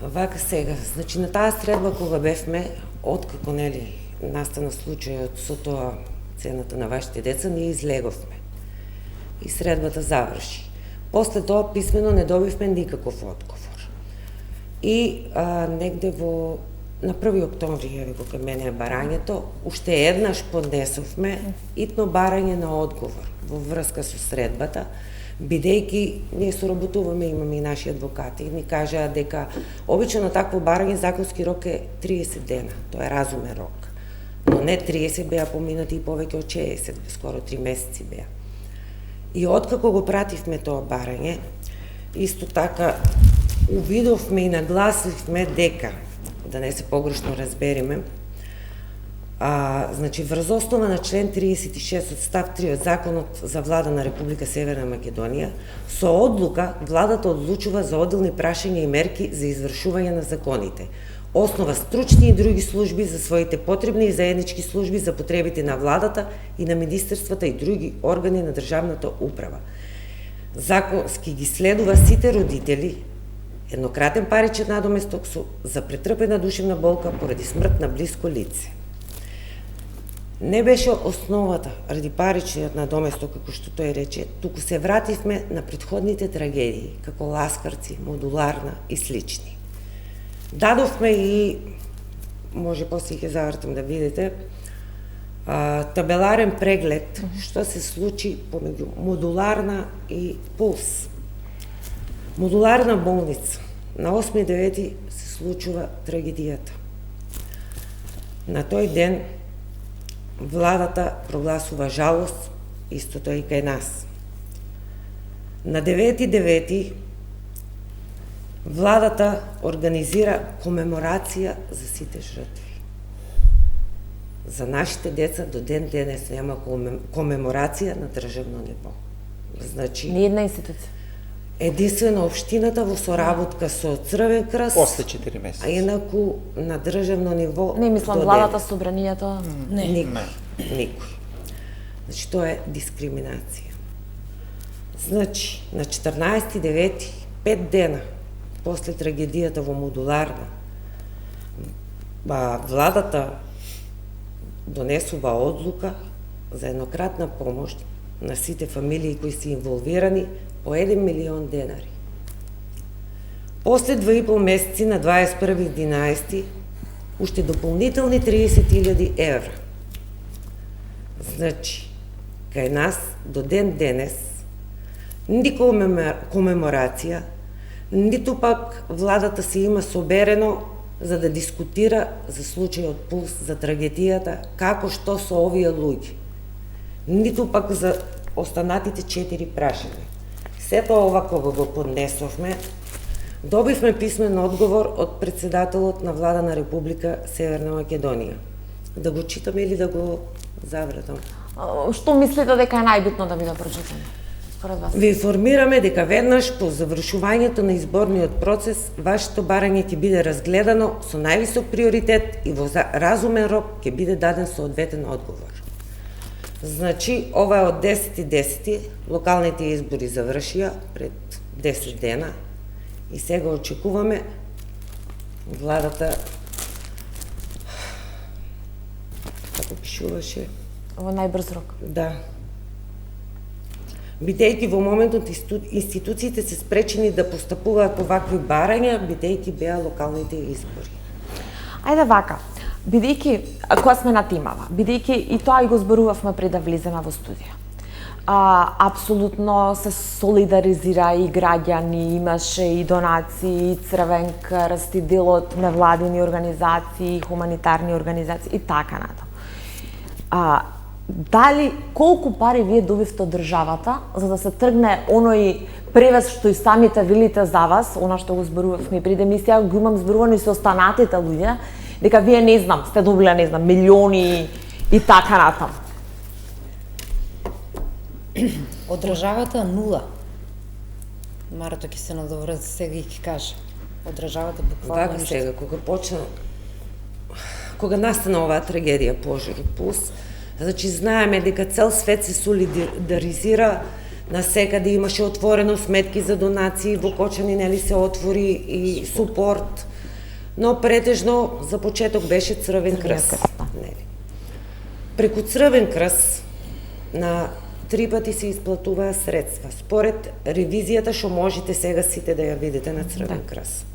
Вака сега, значи на таа средба кога бевме, откако нели настана случајот со тоа цената на вашите деца, ние излеговме. И средбата заврши. После тоа писмено не добивме никаков одговор. И негде на 1 октомври, еве кога мене е барањето, уште еднаш поднесовме итно барање на одговор во врска со средбата, бидејќи ние соработуваме, имаме и наши адвокати, ни кажаа дека обично на такво барање законски рок е 30 дена, тоа е разумен рок. Но не 30, беа поминати и повеќе од 60, скоро 3 месеци беа. И откако го пративме тоа барање, исто така увидовме и нагласивме дека, да не се погрешно разбериме, значи врз основа на член 36 од став 3 од Законот за влада на Република Северна Македонија, со одлука владата одлучува за одделни прашања и мерки за извршување на законите. Основа стручни и други служби за своите потребни и заеднички служби за потребите на владата и на министерствата и други органи на државната управа. Законски ги следува сите родители еднократен паричен надоместок за претрпена душевна болка поради смрт на блиско лице. Не беше основата ради паричниот надоместок, како што тој рече, туку се вративме на претходните трагедии, како Ласкарци, Модуларна и слични. Дадовме и, може после ќе завртам да видите, табеларен преглед што се случи помеѓу Модуларна и Пулс. Модуларна болница. На 8.9. се случува трагедијата. На тој ден владата прогласува жалост, истото и кај нас. На 9.9. владата организира комеморација за сите жртви. За нашите деца до ден денес нема комеморација на државно ниво. Значи, Ни една институција. единствено општината во соработка со Црвен крст, После 4 месеци. а инаку на државно ниво Не мислам до владата, денес. собранието. Никој. Значи, тоа е дискриминација. Значи, на 14.9, 5 дена после трагедијата во Модуларна, владата донесува одлука за еднократна помош на сите фамилии кои се инволвирани по 1 милион денари. После 2,5 месеци на 21.11 уште дополнителни 30.000 евра. Значи, кај нас до ден денес ни комеморација, ниту пак владата се има соберено за да дискутира за случајот Пулс, за трагедијата, како што со овие луѓе. Ниту пак за останатите 4 прашања. Сето ова кога го поднесовме, добивме писмен одговор од председателот на Влада на Република Северна Македонија. Да го читаме или да го завратам? Што мислите дека е најбитно да биде прочитано? Според вас? Ви информираме дека веднаш по завршувањето на изборниот процес, вашето барање ќе биде разгледано со највисок приоритет и во разумен рок ќе биде даден соодветен одговор. Значи, ова е од 10.10, локалните избори завршија пред 10 дена и сега очекуваме владата, како пишуваше, Во најбрз рок. да. Бидејќи во моментот институциите се спречени да постапуваат по вакви барања, бидејќи беа локалните избори. Ајде вака, бидејќи, кога сме на тимава, бидејќи и тоа и го зборувавме пред да влеземе во студија. Апсолутно се солидаризира и граѓани, имаше и донации, и Црвен крст, и дел од невладини организации, хуманитарни организации и така натаму. Дали, колку пари вие добивте од државата за да се тргне оној превез што и самите велите за вас, она што го зборувавме пред емисија, го имам зборувано и со останатите луѓе, дека вие не знам, сте добиле, не знам, милиони и така натаму. Од државата нула. Марато ќе се надоврзе сега и ќе каже. Од државата буквално Вака сега, кога настана оваа трагедија пожар Пулс, значи знаеме дека цел свет се солидаризира, насекаде имаше отворено сметки за донации, во Кочани нели се отвори и супорт, но претежно за почеток беше Црвен крст. Нели. Преку Црвен крст на 3 пати се исплатуваа средства, според ревизијата што можете сега сите да ја видите на Црвен крст.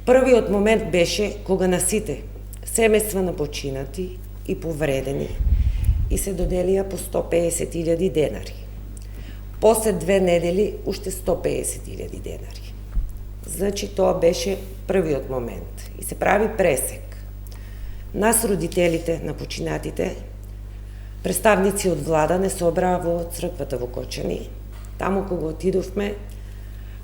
Првиот момент беше кога на сите семејства на починати и повредени и се доделија по 150.000 денари. После 2 недели уште 150.000 денари. Значи тоа беше првиот момент и се прави пресек. Нас родителите на починатите, представници од влада не собраа во црквата во Кочани. Таму кога отидовме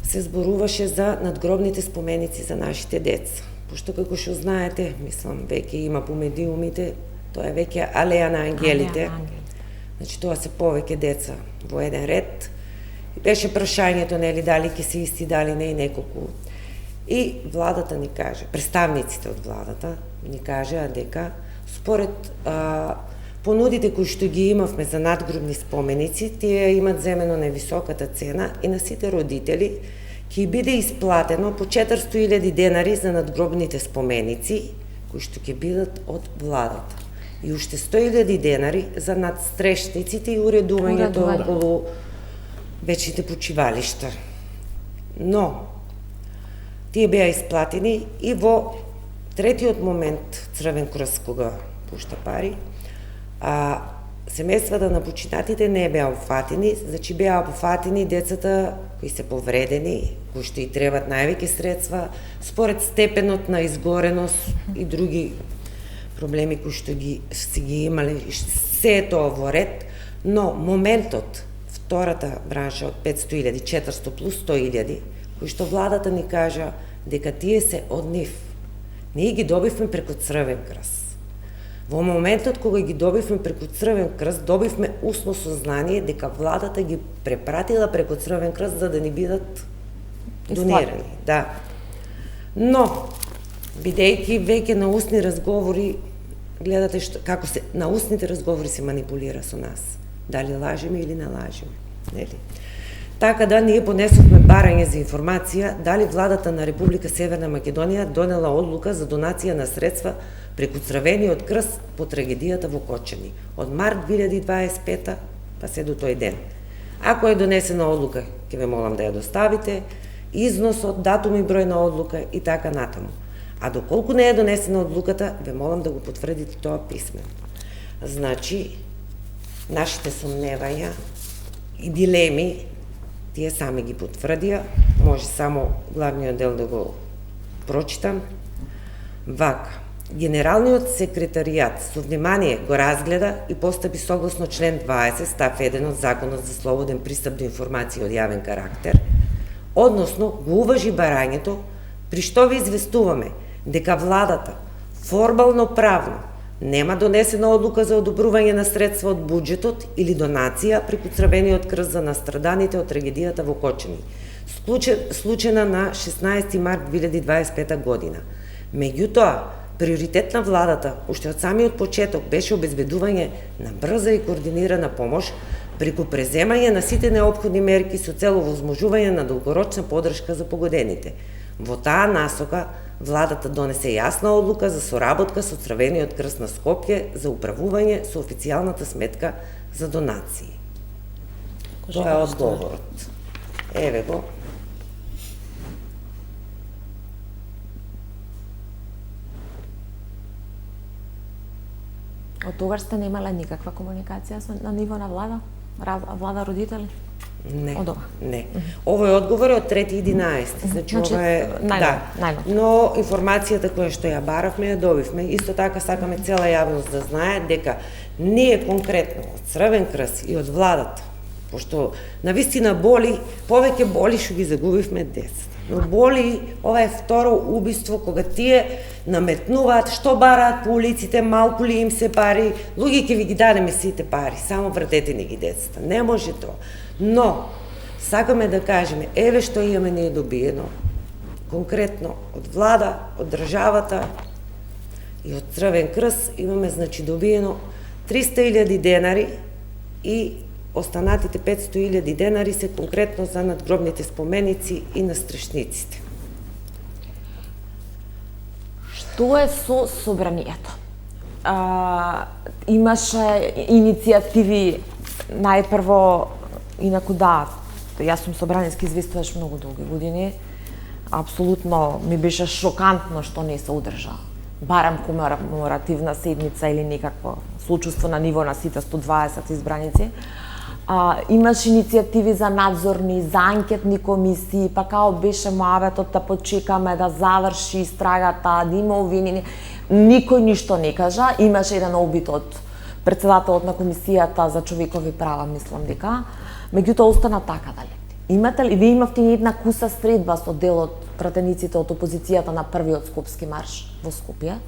се зборуваше за надгробните споменици за нашите деца. Пошто како што знаете, мислам веќе има по медиумите, тоа е веќе алеја на ангелите. Значи тоа се повеќе деца во еден ред. Беше прашањето нели дали ќе се исти, дали не и неколку. И владата ни каже, представниците од владата ни кажаа дека според понудите кои што ги имавме за надгробни споменици, тие имат земено највисоката цена и на сите родители ќе биде исплатено по 400.000 денари за надгробните споменици, кои што ќе бидат од владата. И уште 100.000 денари за надстрешниците и уредувањето околу вечните почивалишта. Но, тие беа исплатени и во третиот момент Црвен крст кога пушта пари, семејствата на починатите не беа опфатени, значи беа опфатени децата кои се повредени, кои што и требат највеќе средства, според степенот на изгореност и други проблеми кои што си ги имале, се е тоа во ред, но моментот, втората бранша од 500.000, 400 плюс 100.000, кои што владата ни кажа дека тие се од нив, ние ги добивме преку Црвен крст. Во моментот кога ги добивме преку Црвен крст, добивме усно сознание дека владата ги препратила преку Црвен крст за да ни бидат донирани. Да. Но, бидејќи веќе на устни разговори, гледате како се на устните разговори се манипулира со нас. Дали лажеме или не лажеме, нели? Така да ние понесовме барање за информација дали владата на Република Северна Македонија донела одлука за донација на средства преку Црвениот крст по трагедијата во Кочани од март 2025 па се до тој ден. Ако е донесена одлука, ќе ве молам да ја доставите, износот, датум и број на одлука и така натаму. А доколку не е донесена одлуката, ве молам да го потврдите тоа писмено. Значи, нашите сомневања и дилеми, тие сами ги потврдија, може само главниот дел да го прочитам. Вака, Генералниот секретаријат со внимание го разгледа и постапи согласно член 20 став 1 од Законот за слободен пристап до информации од јавен карактер, односно го уважи барањето, при што ви известуваме дека владата формално правно нема донесена одлука за одобрување на средства од буџетот или донација преку Црвениот крст за настраданите од трагедијата во Кочани, случена на 16 март 2025 година. Меѓутоа, приоритет на владата, уште од самиот почеток, беше обезбедување на брза и координирана помош преку преземање на сите неопходни мерки со цел овозможување на долгорочна поддршка за погодените. Во таа насока, владата донесе јасна одлука за соработка со Црвениот крст на Скопје за управување со официјалната сметка за донации. Тоа е одговорот. Еве го. Од тогаш сте немале никаква комуникација на ниво на влада? Влада родители? Не, од ова? Не. Овој одговор е од 3.11. Значи, ова е... најнов. Но информацијата која што ја баравме, ја добивме. Исто така сакаме цела јавност да знае дека ние конкретно од Црвен крст и од владата, пошто навистина боли, повеќе боли што ги загубивме децата. Но боли, ова е второ убиство кога тие наметнуваат што бараат по улиците, малку ли им се пари, луѓе ќе ви ги дадеме сите пари, само вратете ни ги децата. Не може тоа. Но, сакаме да кажеме, еве што имаме ние добиено, конкретно од влада, од државата и од Црвен крст, имаме, значи, добиено 300.000 денари и останатите 500.000 денари се конкретно за надгробните споменици и настрешниците. Што е со собранието? Имаше иницијативи, најпрво, инаку да, јас сум собраниски известуваш многу долги години, апсолутно ми беше шокантно што не се одржа. Барам комеморативна седница или некакво случуство на ниво на сите 120 избраници. Имаш иницијативи за надзорни, за анкетни комисии, па као беше муабетот да почекаме да заврши истрагата, да има обвинени. Никој ништо не кажа. Имаше еден обид од председателот на комисијата за човекови права, мислам дека. Меѓутоа остана така да лети. Имате ли, вие имавте една куса средба со дел од пратениците од опозицијата на првиот скопски марш во Скопје.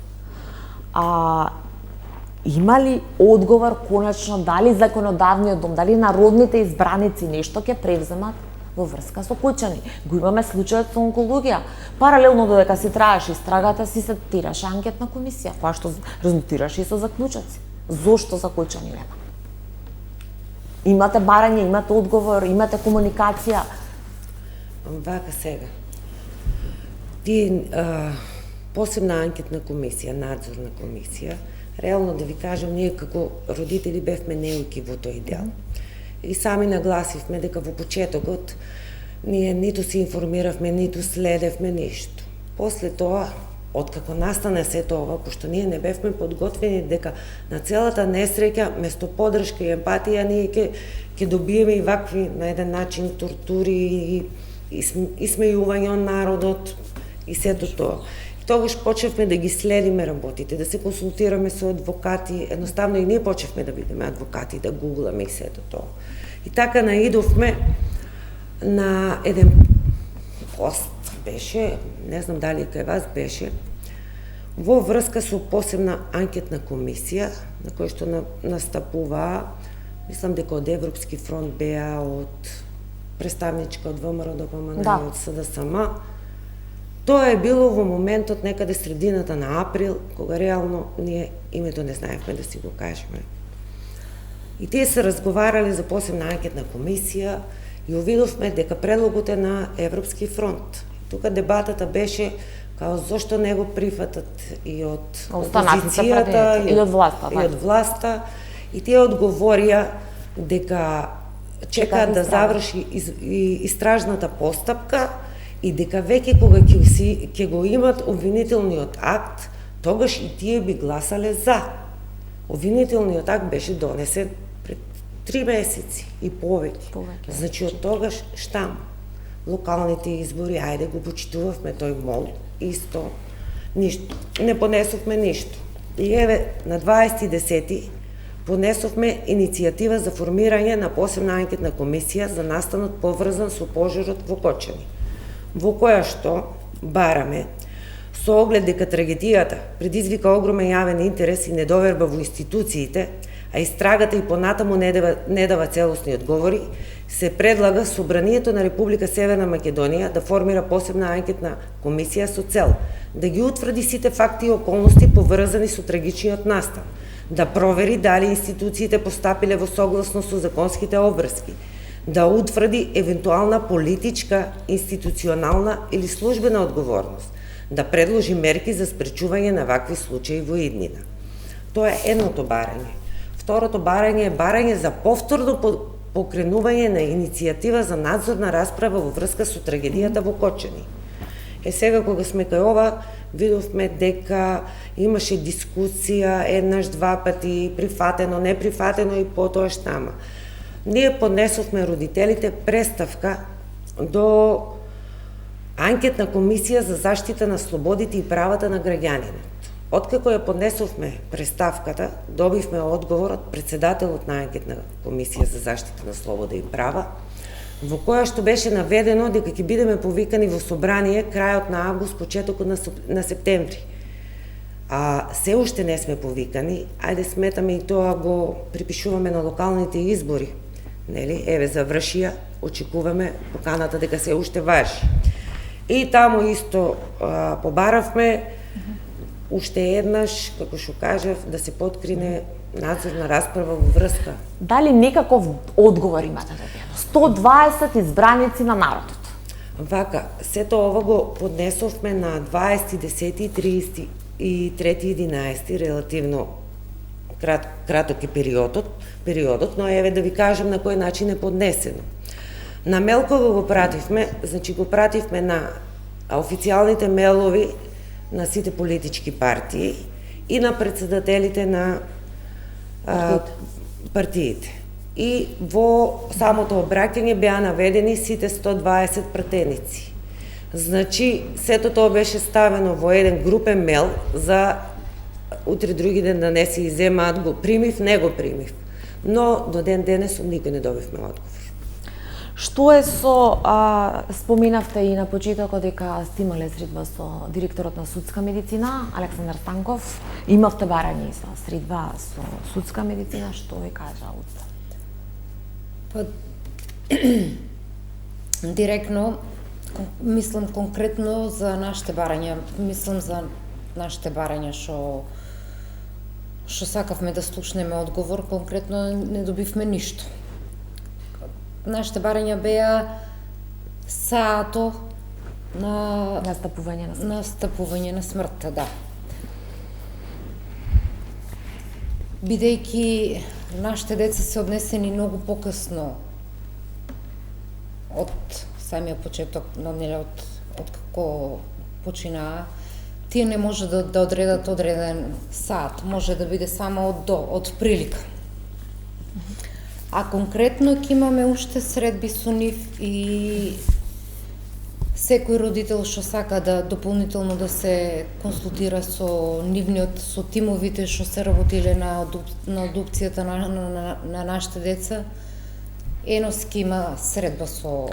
Има ли одговор конечно дали законодавниот дом, дали народните избраници нешто ќе превземат во врска со Кочани? Го имаме случајот со онкологија. Паралелно додека се траеше истрагата, си се тираше анкетна комисија, која што резултираше и со заклучоци. Зошто за Кочани нема? Имате барање, имате одговор, имате комуникација? Вака сега. Посебна анкетна комисија, надзорна комисија, реално да ви кажам, ние како родители бевме неуки во тој дел. И сами нагласивме дека во почетокот ние ниту се информиравме, ниту следевме ништо. После тоа, откако настане сето ова, пошто ние не бевме подготвени дека на целата несреќа, место подршка и емпатија, ние ќе добиеме и вакви на еден начин тортури и смејување од народот и сето тоа. И тогаш почевме да ги следиме работите, да се консултираме со адвокати, едноставно и ние почевме да бидеме адвокати, да гугламе и сето тоа. И така наидовме на еден пост беше, не знам дали кај вас беше, во врска со посебна анкетна комисија, на која што настапуваа, мислам дека од Европски фронт беа, од представничка од ВМРО ДПМН и од СДСМ. Тоа е било во моментот некаде средината на април, кога реално ние името не знаевме да си го кажеме. И тие се разговарале за посебна анкетна комисија и увидовме дека предлогот е на Европски фронт. Тука дебатата беше као зошто не го прифатат и од опозицијата, и од власта. И тие одговорија дека чекаат да заврши истражната постапка и дека веќе кога ќе го имат обвинителниот акт, тогаш и тие би гласале за. Обвинителниот акт беше донесен пред 3 месеци и повеќе. Значи од тогаш штам. Локалните избори, ајде го почитувавме тој мол, исто, ништо. Не понесовме ништо. И еве, на 20.10. понесовме иницијатива за формирање на посебна анкетна комисија за настанот поврзан со пожарот во Кочани, во која што бараме, со оглед дека трагедијата предизвика огромен јавен интерес и недоверба во институциите, а истрагата и понатаму не дава целосни одговори, се предлага Собранието на Република Северна Македонија да формира посебна анкетна комисија со цел да ги утврди сите факти и околности поврзани со трагичниот настан, да провери дали институциите постапиле во согласно со законските обврски, да утврди евентуална политичка, институционална или службена одговорност, да предложи мерки за спречување на вакви случаи во иднина. Тоа е едното барање. Второто барање е барање за повторно покренување на иницијатива за надзорна расправа во врска со трагедијата во Кочани. Сега кога сме кај ова, видовме дека имаше дискусија еднаш, два пати, прифатено, неприфатено и потоа штама. Ние поднесовме родителите преставка до анкетна комисија за заштита на слободите и правата на граѓанинот. Откако ја поднесовме преставката, добивме одговор од председателот на анкетна комисија за заштита на слобода и права, во која што беше наведено дека ќе бидеме повикани во собрание крајот на август, почетокот на септември. А се уште не сме повикани, ајде сметаме и тоа го припишуваме на локалните избори. Нели, еве завршија, очекуваме поканата дека се уште важи. И таму исто побаравме уште еднаш, како што кажав, да се поткрине надзорна расправа во врска. Дали некаков одговор имате добиено? 120 избраници на народот. Вака, сето ова го поднесовме на 20.10. и 3.11. релативно краток е периодот, но еве да ви кажам на кој начин е поднесено. На мел кога го пративме, значи го пративме на официјалните мелови на сите политички партии и на председателите на партиите. И во самото обраќање беа наведени сите 120 пратеници. Значи, сето тоа беше ставено во еден групен мел за утре други ден да не се иземаат, го примив, не го примив. Но до ден денес никој не добивме одговор. Што е со, споменавте и на почетокот дека сте имале средба со директорот на судска медицина, Александар Станков, имавте барање и со средба со судска медицина, што ви кажа УЦ? Па, директно, мислам конкретно за нашите барања, што сакавме да слушнеме одговор, конкретно не добивме ништо. Нашите барања беа саато на Настапување на смртта, да. Бидејќи нашите деца се однесени многу покасно од самиот почеток, од како починаа, тие не може да одредат одреден саат, може да биде само од прилика. А конкретно ќе имаме уште средби со нив и секој родител што сака да дополнително да се консултира со нивниот, со тимовите што се работиле на адопцијата на нашите деца, еноски има средба со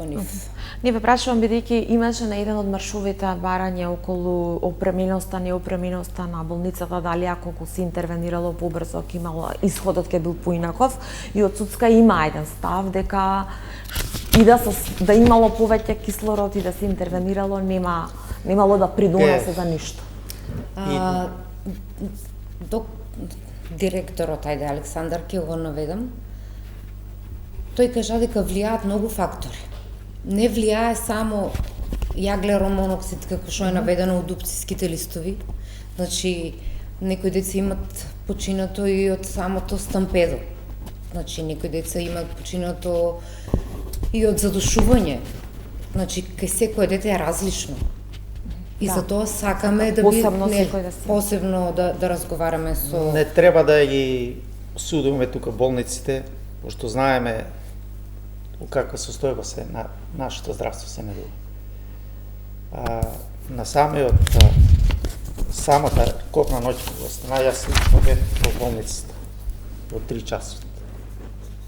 нив. Не ве прашувам бидејќи имаше на еден од маршовите барање околу опременоста, неопременоста на болницата, дали ако се интервенирало побрзо, ќе имало исходот ќе бил поинаков, и од судска има еден став дека и да имало повеќе кислород и да се интервенирало, немало да придонесе за ништо. Директорот, Александар, ќе го наведам, тој кажа дека влијаат многу фактори. Не влијае само јаглерон моноксид, како што е наведено од опцијските листови. Значи, некои деца имат починато и од самото стампедо. Значи, некои деца имат починато и од задушување. Значи, кај секој дете е различно. И за тоа сакаме да посебно да разговараме со... Не треба да ги судуваме тука болниците, пошто знаеме у каква состојба се на нашето здравство се најдува. На самата копна ноќ кога стана, јас лично бев во болницата во 3 часот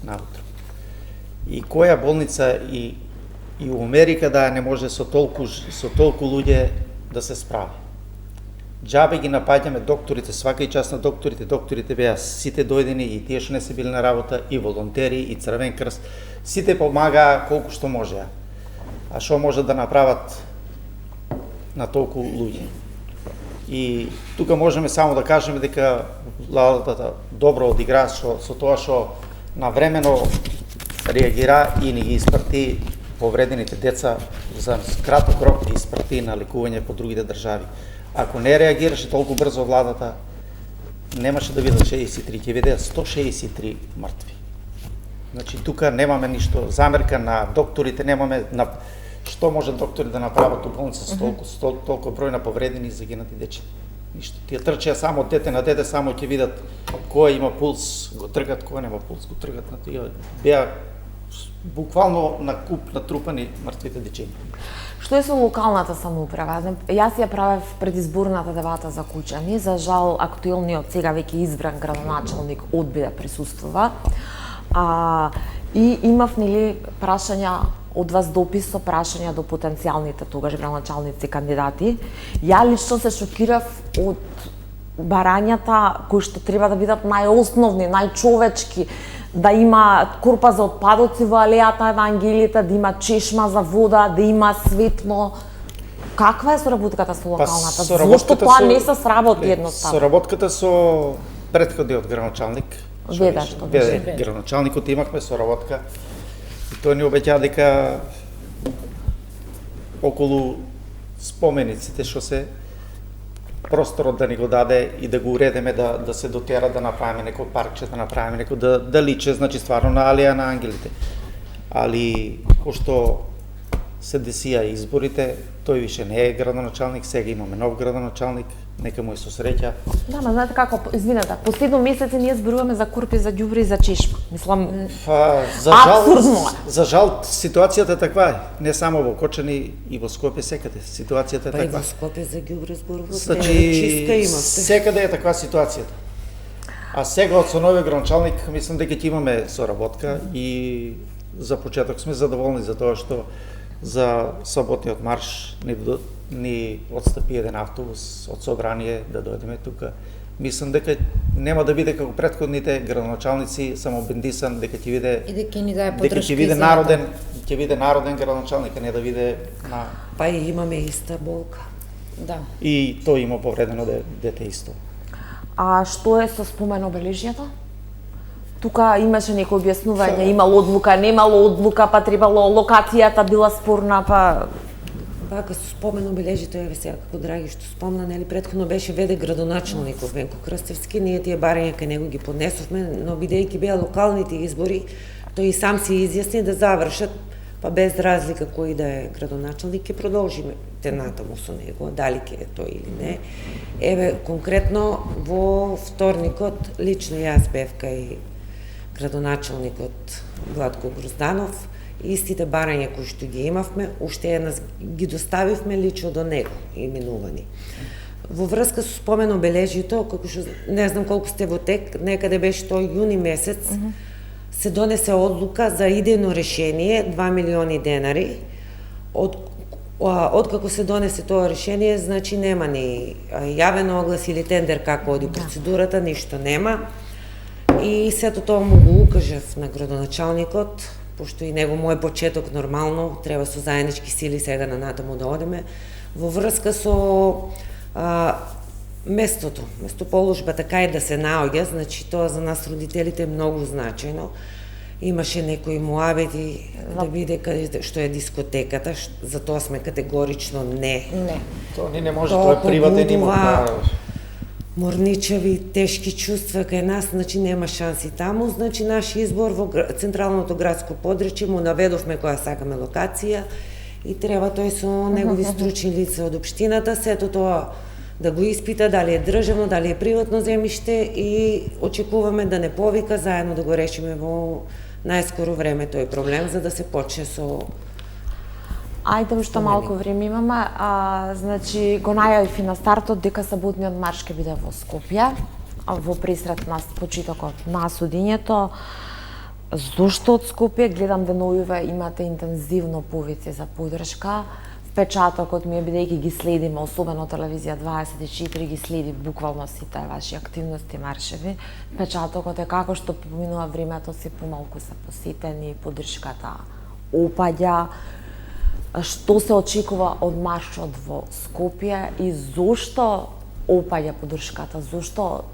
наутро. И која болница и у Америка да не може со толку луѓе да се справи. Џабе ги напаѓаме докторите, свака и час на докторите беа сите дојдени и тие што не се били на работа, и волонтери, и Црвен крст, сите помагаа колку што можеа. А што може да направат на толку луѓе? И тука можеме само да кажеме дека владата добро одигра со тоа што навремено реагира и ни ги испрати повредените деца за краток рок ги испрати на лекување по другите држави. Ако не реагираше толку брзо владата, немаше да видат 63, ќе видеа 163 мртви. Значи, тука немаме ништо, замерка на докторите, немаме што може доктори да направат у болница со толку број на повредени и загинати дечи. Ништо. Тие трчеа само од дете на дете, само ќе видат кој има пулс, го тргат, кој нема пулс, го тргат на тие. Беа буквално на куп натрупани мртвите дечиња. Што е со локалната самоуправа? Јас ја правев предизборната дебата за Куќани, за жал актуелниот сега веќе избран градоначалник одби да присуствува. И имав прашања од вас, допис со прашања до потенцијалните тогаш градоначалници кандидати. Ја лично се шокирав од барањата кои што треба да бидат најосновни, најчовечки, да има корпа за отпадоци во алејата на ангелите, да има чешма за вода, да има светло. Каква е соработката со локалната? Зошто тоа не се сработи едноставно? Соработката со претходниот градоначалник, градоначалникот имавме соработка и тој ни обеќа дека околу спомениците што се просторот да ни го даде и да го уредеме, да се дотера, да направиме некој паркче, да направиме некој да личе, значи стварно на алеја на ангелите. Али пошто се десија изборите, тој више не е градоначалник, сега имаме нов градоначалник, нека му е со среќа. Да, ма знаете како, извинете, последно месеци ние зборуваме за корпи за ѓубре и за чешма. Мислам, абсурдно е. За жал ситуацијата е таква, не само во Кочани и во Скопје, секаде ситуацијата е таква. Па и во Скопје за ѓубре зборувате, значи, чиста имате. Секаде е таква ситуацијата. А сега од со новиот градоначалник мислам дека ќе имаме соработка и за почеток сме задоволни за тоа што за саботниот марш ни отстапи еден автобус од собрание да дојдеме тука. Мислам дека нема да биде како претходните градоначалници, само бендисан, дека ќе биде и дека ни даде подршка, ќе биде народен градоначалник, а не да биде на... Па и имаме иста болка. Да. И тој има повредено дете исто. А што е со спомен обележјата? Тука имаше некој објаснување, имало одлука, немало одлука, па требало локацијата била спорна, па Пака со спомен обележи тој сега како драги што спомна, нели претходно беше веде градоначалников Венко Крстевски, ние тие барања кај него ги поднесовме, но бидејќи беа локалните избори, тој и сам се изјасни да завршат, па без разлика кој да е градоначалник, ќе продолжиме те натаму со него, дали ќе е тој или не. Еве, конкретно во вторникот, лично јас бев кај градоначалникот Владко Грозданов, истите барања кои што ги имавме, уште еднаш ги доставивме лично до него, именувани. Во врска со спомен обележието, како што не знам колку сте во тек, некаде беше тој јуни месец, се донесе одлука за идејно решение 2 милиони денари. Откако се донесе тоа решение, значи нема ни јавен оглас или тендер како оди процедурата, ништо нема. И сето тоа му го укажав на градоначалникот, пошто и него мој почеток нормално, треба со заеднички сили сега на натаму да одеме, во врска со местоположбата кај да се наоѓа, значи тоа за нас родителите е многу значајно. Имаше некои муабети да биде каде што е дискотеката, за тоа сме категорично не. Тоа не може, тоа е приватен имот. Морничави, тешки чувства кај нас, значи нема шанси таму, значи наш избор во централното градско подречје му наведовме која сакаме локација и треба тој со негови стручни лица од општината, сето тоа да го испита дали е државно, дали е приватно земјиште и очекуваме да не повика, заедно да го решиме во најскоро време тој проблем, за да се почне со Ајде, уште малку време имаме. Значи, го најавив и на стартот дека саботниот марш ќе биде во Скопје, во пресрет на почетокот на судењето. Зошто од Скопје? Гледам деновиве имате интензивно повици за поддршка. Впечатокот ми е, бидејќи ги следиме, особено телевизија 24 ги следи буквално сите ваши активности, маршеви. Впечатокот е како што поминува времето, се помалку се посетени, поддршката опаѓа. Што се очекува од маршот во Скопје и зошто опаѓа поддршката? Зошто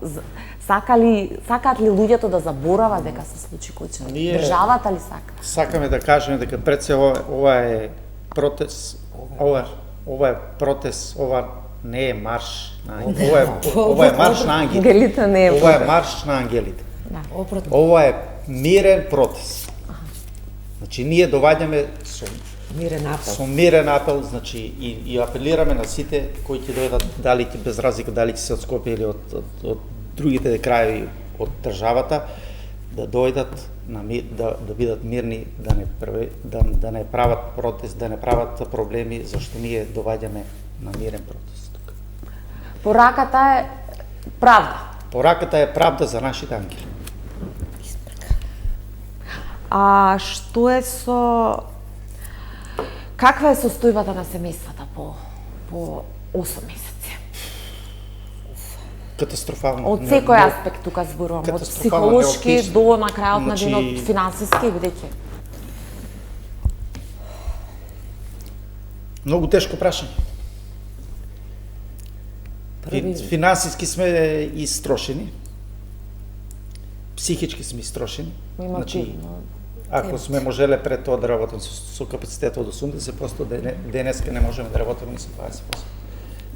сакаат ли луѓето да заборават дека се случи кој? Државата ли сака? Сакаме да кажеме дека пред се ова е протест, ова е протест, ова не е марш на ангелите. Ова е марш на ангелите. Ова е марш на ангелите. Ова е мирен протест. Значи ние доваѓаме со мирен апел, значи и апелираме на сите кои ќе дојдат, дали ќе без разлика дали ќе се од Скопје или од другите краеви од државата, да дојдат да бидат мирни, да не прават протест, да не прават проблеми, зашто ние доваѓаме на мирен протест тука. Пораката е правда. Пораката е правда за нашите ангели. А што е со каква е состојбата на семејствата по 8 месеци? Катастрофално. Од секој аспект тука зборувам, од психолошки до на крајот на денот финансиски, бидејќи многу тешко прашање. Финансиски сме истрошени. Психички сме истрошени. Значи, ако сме можеле пред тоа да работиме со капацитет од 80%, денеска не можеме да работиме ни со 20%.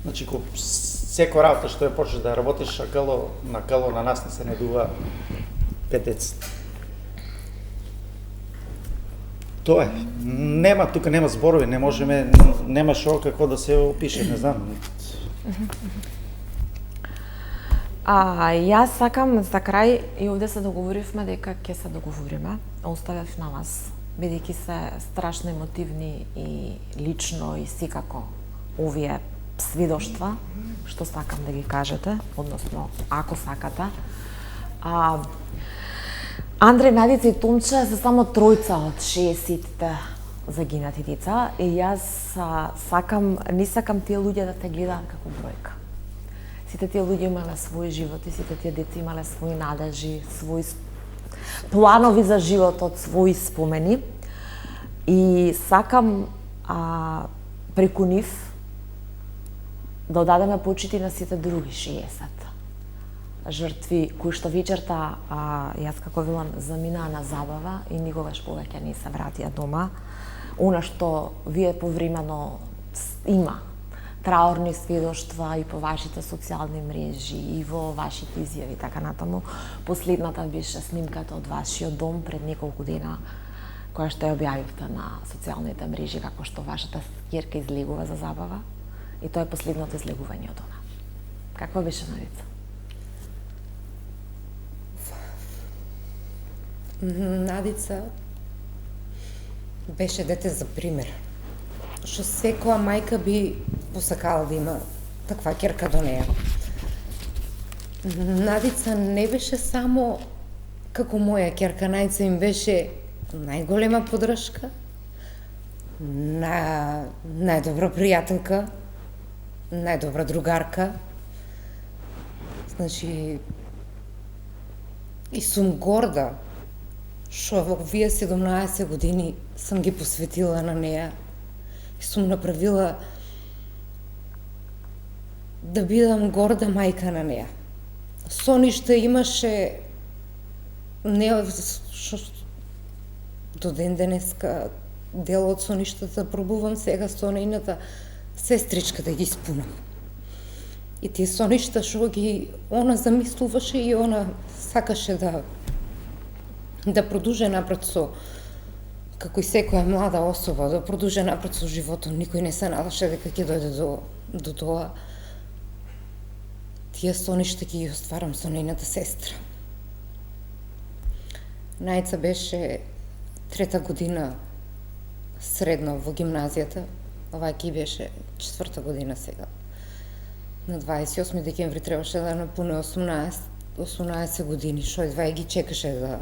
Значи, секоја работа што ја почнеш да работиш, на кало на нас не се недува 5 Тоа е. Тука нема зборови, не можеме, нема шо како да се опише, не знам. Јас сакам за крај, и овде се договоривме дека ќе се договориме, оставив на вас, бидејќи се страшно емотивни и лично и секако овие свидоштва, што сакам да ги кажете, односно, ако сакате. Андреј, Надица и Томче се само тројца од 60-те загинати деца и јас не сакам тие луѓе да те гледаат како бројка. Сите тие луѓе имале своји животи, сите тие деца имале своји надежи, своји планови за животот, своји спомени. И сакам преку нив да одадеме почити на сите други 60. жртви кои што вечерта јас како велам заминаа на забава и никогаш повеќе не се вратија дома. Она што вие повремено има траурни сведоштва и по вашите социјални мрежи и во вашите изјави така натаму. Последната беше снимката од вашиот дом пред неколку дена која што ја објавивте на социјалните мрежи како што вашата ќерка излегува за забава и тоа е последното излегување од она. Каква беше Надица? Надица беше дете за пример. Што секоја мајка би посакала да има таква ќерка до неја. Надица не беше само како моја ќерка, Надица им беше најголема поддршка, најдобра пријателка, најдобра другарка. Значи, и сум горда што во овие 17 години сум ги посветила на неја и сум направила да бидам горда мајка на неја. Соништа имаше не што до ден денеска дел од соништата пробувам сега со нејната сестричка да ги испунам. И тие соништа што ги она замислуваше и она сакаше да продуже напред со, како и секоја млада особа, да продуже напред со животот. Никој не се надаше дека ќе дојде до тоа. Тие соништа ќе ги остварам со нејната сестра. Најца беше 3-та година средно во гимназијата, ова ќе беше 4-та година сега. На 28 декември требаше да напуне 18 години, што едва ги чекаше да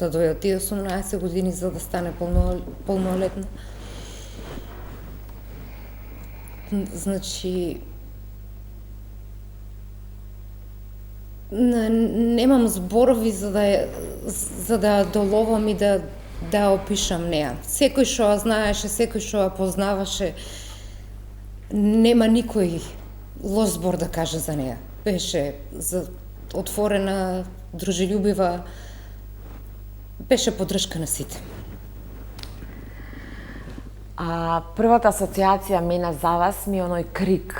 дојдат тие 18 години за да стане полнолетна. Значи, немам зборови за да доловам и да опишам неа. Секој што ја знаеше, секој што ја познаваше, нема никој лош збор да каже за неа. Беше отворена, дружелюбива, беше поддршка на сите. Првата асоциација мене за вас ми е оној крик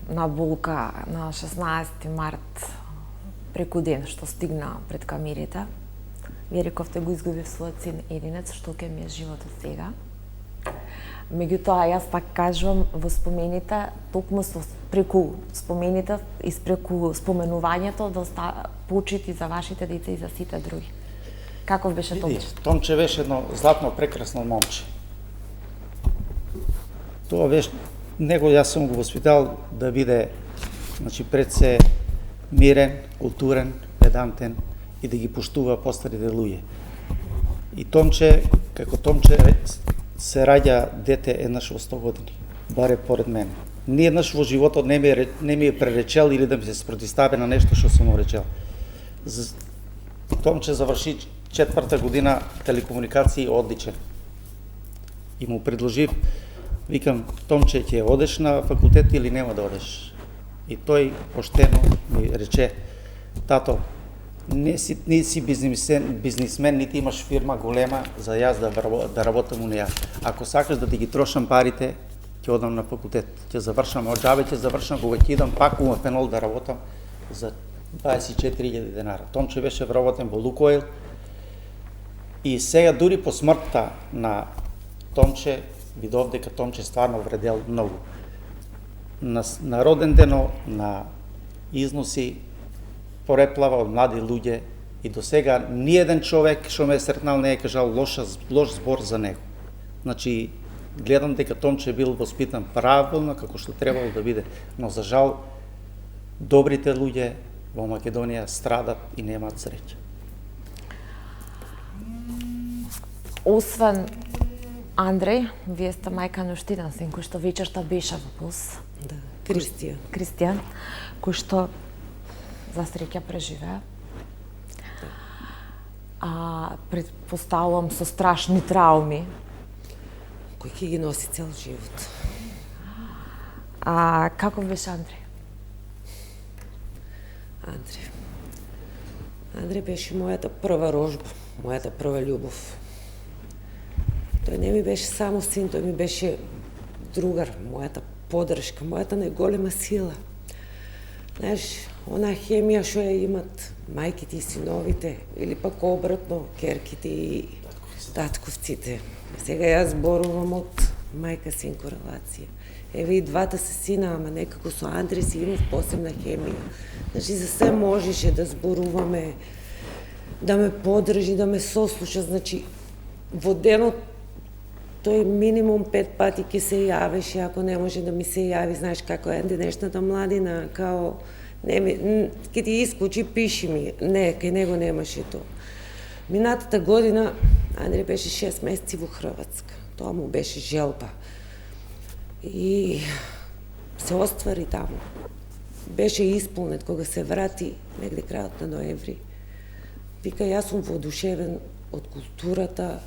на Булка на 16 март преку ден што стигна пред камерите. Вие рековте го изгубив својот син единец, што ќе ми е животот сега. Меѓутоа, јас пак кажувам во спомените, токму преку спомените и преку споменувањето да почити за вашите деца и за сите други. Каков беше Томче? Томче беше едно златно, прекрасно момче. Тоа беше, него јас сум го воспитал да биде, значи, пред се мирен, културен, педантен и да ги поштува постарите луѓе. И Томче, како Томче, се раѓа дете еднаш во 100 години, баре поред мене. Ниеднаш во животот не ми е преречел или да ми се спротистави на нешто што сум му речел. Томче заврши 4-та година телекомуникации одличен. И му предложив, викам, Томче, ќе одеш на факултет или нема да одеш? И тој поштено ми рече, тато, не си бизнисмен, нити имаш фирма голема за јас да работам у неја. Ако сакаш да ти ги трошам парите, ќе одам на факултет, ќе завршам, од џабе ќе завршам, кога ќе идам пак у Фенол да работам за 24.000 денара. Томче беше вработен во Лукойл и сега дури по смртта на Томче видов дека Томче стварно вредел многу. На роден дено, на износи, пореплава од млади луѓе и до сега ниеден човек што ме е сретнал не е кажал лош збор за него. Значи, гледам дека Томче бил воспитан правилно како што требало да биде, но за жал добрите луѓе во Македонија страдат и немаат среќа. Освен Андреј, вие сте мајка на уште еден син кој што вечерта беше во ПУС. Да, Кристијан, кој што за среќа преживеа. Предпоставувам со страшни трауми. Кој ќе ги носи цел живот. Како беше Андреј? Андре беше мојата прва рожба, мојата прва љубов. Тој не ми беше само син, тој ми беше другар, мојата поддршка, мојата најголема сила. Знаеш, она хемија што ја имат мајките и синовите, или пак обратно, керките и татковците. Сега јас зборувам од мајка-син корелација. Еве и двата се сина, ама некако со Андре си имав посебна хемија. Значи, за се можеше да зборуваме, да ме поддржи, да ме сослуша. Значи, во денот тој минимум 5 пати ќе се јавеше, ако не може да ми се јави, знаеш како е денешната младина, као ќе ти исклучи, пиши ми. Не, кај него немаше тоа. Минатата година Андре беше 6 месеци во Хрватска. Тоа му беше желба. И се оствари таму. Беше исполнет кога се врати негде крајот на ноември. Вика, јас сум воодушевен од културата,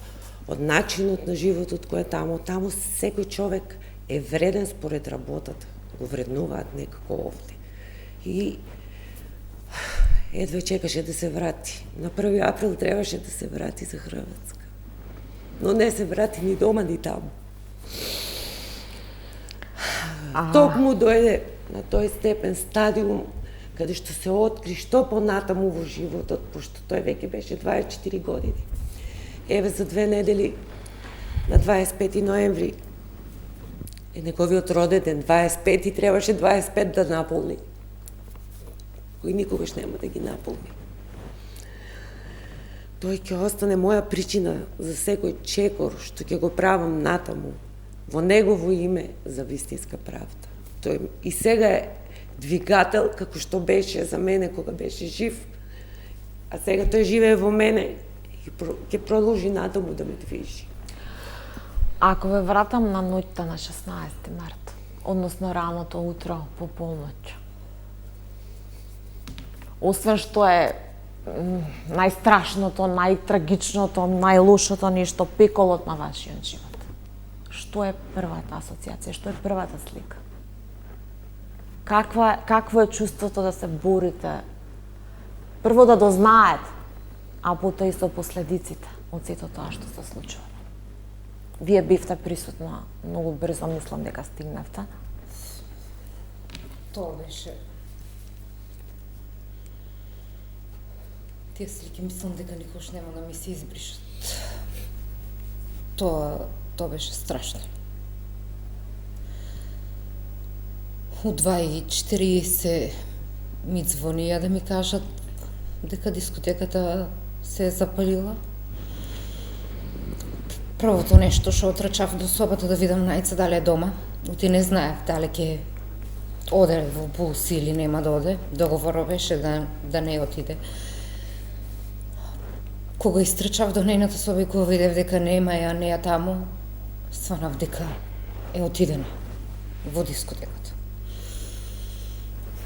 од начинот на животот кој е таму. Таму секој човек е вреден според работата. Го вреднуваат некако овде. И едва чекаше да се врати. На 1 април требаше да се врати за Хрватска. Но не се врати ни дома, ни таму. Токму дојде на тој степен стадиум каде што се откри што понатаму во животот, пошто тој веќе беше 24 години. Еве за 2 недели на 25 ноември е неговиот роденден, 25 требаше 25 да наполни, кој никогаш нема да ги наполни. Тој ќе остане моја причина за секој чекор што ќе го правам натаму, во негово име за вистинска правда. Тој и сега е двигател, како што беше за мене кога беше жив, а сега тој живее во мене и ќе продолжи натаму да ме движи. Ако ве вратам на ноќта на 16 март, односно раното утро по полноќ, освен што е најстрашното, најтрагичното, најлошото нешто, пеколот на вашиот живот, што е првата асоциација, што е првата слика? Какво е чувството да се борите? Прво да дознаете, а потоа и со последиците од сето тоа што се случува. Вие бивте присутна многу брзо, мислам дека стигнавте. Тоа беше... Тие слики мислам дека никош нема да ми се избришат. Тоа беше страшно. У 2:40 ми звонија да ми кажат дека дискотеката се е запалила. Првото нешто што отрчав до собата да видам најца дали е дома. Оти не знаев дали ќе оде во бус или нема да оде. Договорот беше да не отиде. Кога истрчав до нејната соба и кога видев дека нема ја неа таму, сванав дека е отидена во дискотеката.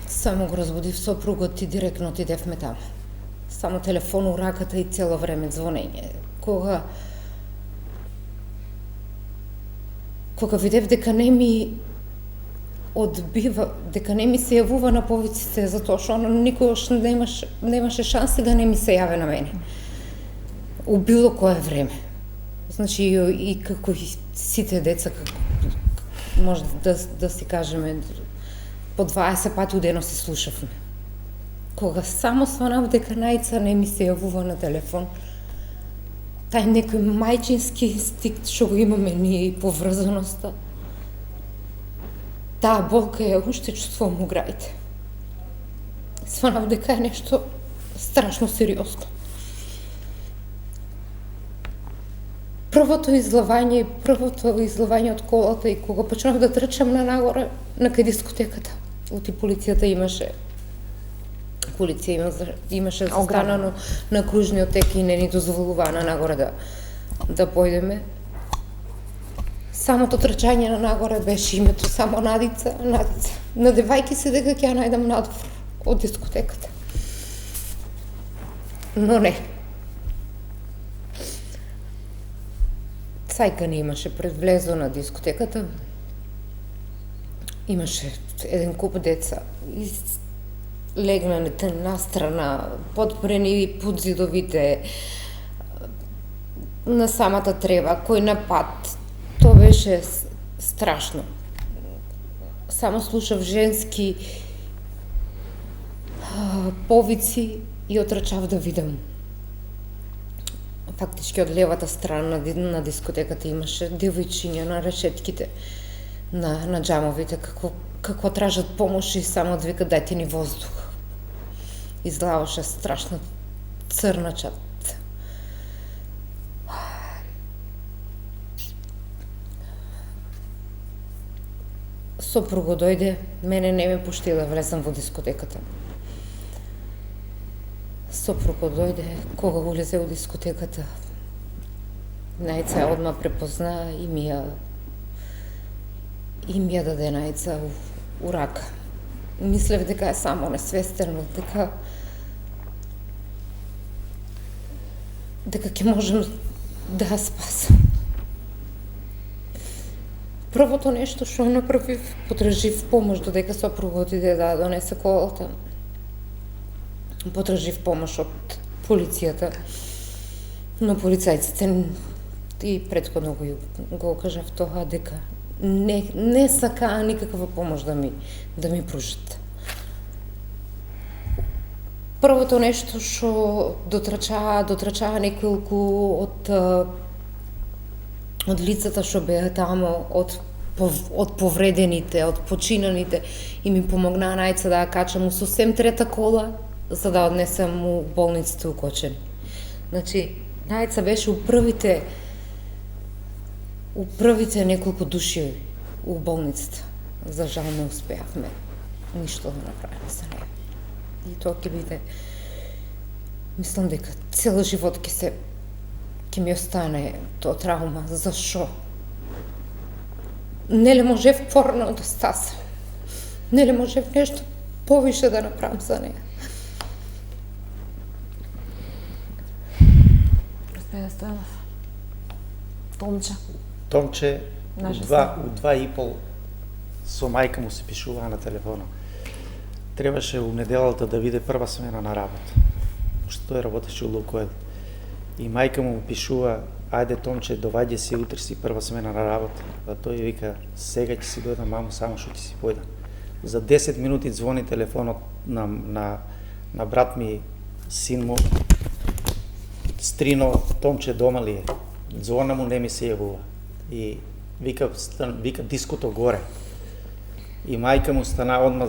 Само го разбудив сопругот и директно отидевме таму. Само телефон у раката и цело време звонење. Кога видев дека не ми одбива, дека не ми се јавува на повиците, затоа што она никогаш немаше шанси да не ми се јаве на мене. У било кое време. Значи и како и сите деца, може да си кажеме, по 20 пати у денот се слушавме. Кога само сванав дека најца не ми се јавува на телефон, тај некој мајчински инстинкт што го имаме ние и поврзаноста, таа болка ја уште чувствувам у граите. Сванав дека е нешто страшно сериозно. Првото излавање од колата и кога почнав да трчам на нагоре на кај дискотеката. Оти полицијата имаше застанано на кружниот тек и не ни дозволува на нагоре да појдеме. Самото трчање на нагоре беше името само Надица. Надевајќи се дека ќе ја најдам надвор од дискотеката. Но не. Цајка не имаше пред влезо на дискотеката. Имаше еден куп деца. легналите настрана, подпрени под зидовите, на самата трева, кој на пат. Тоа беше страшно. Само слушав женски повици и отрачав да видам. Фактички од левата страна на дискотеката имаше девојчиња на решетките на џамовите како тражат помош и само викаат дајте ни воздух. Изглаваше страшно црна чат. Сопруго дојде, мене не ме пушти да влезам во дискотеката. Сопруго дојде, кога улезе во дискотеката, Најца ја одма препозна и ми ја даде Најца у рака. Мислев дека е само несвестен, дека ќе можем да ја спасам. Првото нешто што направив, потражив помош додека сопругот иде да донесе колата. Потражив помош од полицијата, но полицајците и претходно го кажав тоа дека не сакаа никаква помош да ми пружат. Првото нешто што дотрачаа неколку од лицата што беа таму, од повредените, од починалите, и ми помогнаа Најца да ја качам у сосем трета кола, за да однесам у болниците у Кочани. Значи, Најца беше у првите неколку души у болницата. За жал не успеавме ништо да направиме за неја. И тоа ќе биде, мислам дека цел живот ќе ми остане тоа травма. Зашо? Неле можев порано да стасам. Неле можев нешто повише да направам за неја. Господине Стојанов, Томче, у 2:30 со мајка му се пишуваа на телефона. Требаше у неделата да биде прва смена на работа, што тој работеше у Лукойл. И мајка му пишува, ајде Томче, доваѓај си, утре си прва смена на работа. А тој вика, сега ќе си дојдам, мамо, само што ќе си појдам. За 10 минути звони телефонот на брат ми, син му, Стрино, Томче дома ли е? Звона му не ми се јавува. И вика диското горе. И мајка му стана одма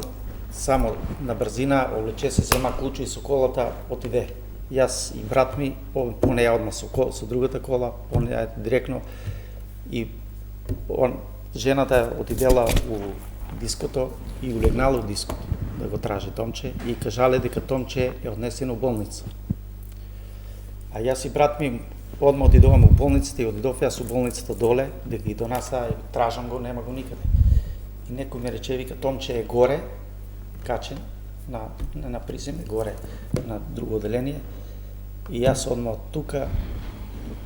само на брзина, облече се, зема клучо и со колата, отиде. Јас и брат ми, по неја одма со другата кола, по неја директно, и жената отидела у диското и улегнала у диското да го тражи Томче и кажале дека Томче е однесен у болница. А јас и брат ми одма отидоваме у болницата и одидов јас у болницата доле, дека ги донаса, тражам го, нема го никаде. И некој ми рече, вика, Томче е горе, качен, на призем, горе, на друго оделение. И јас одма од тука,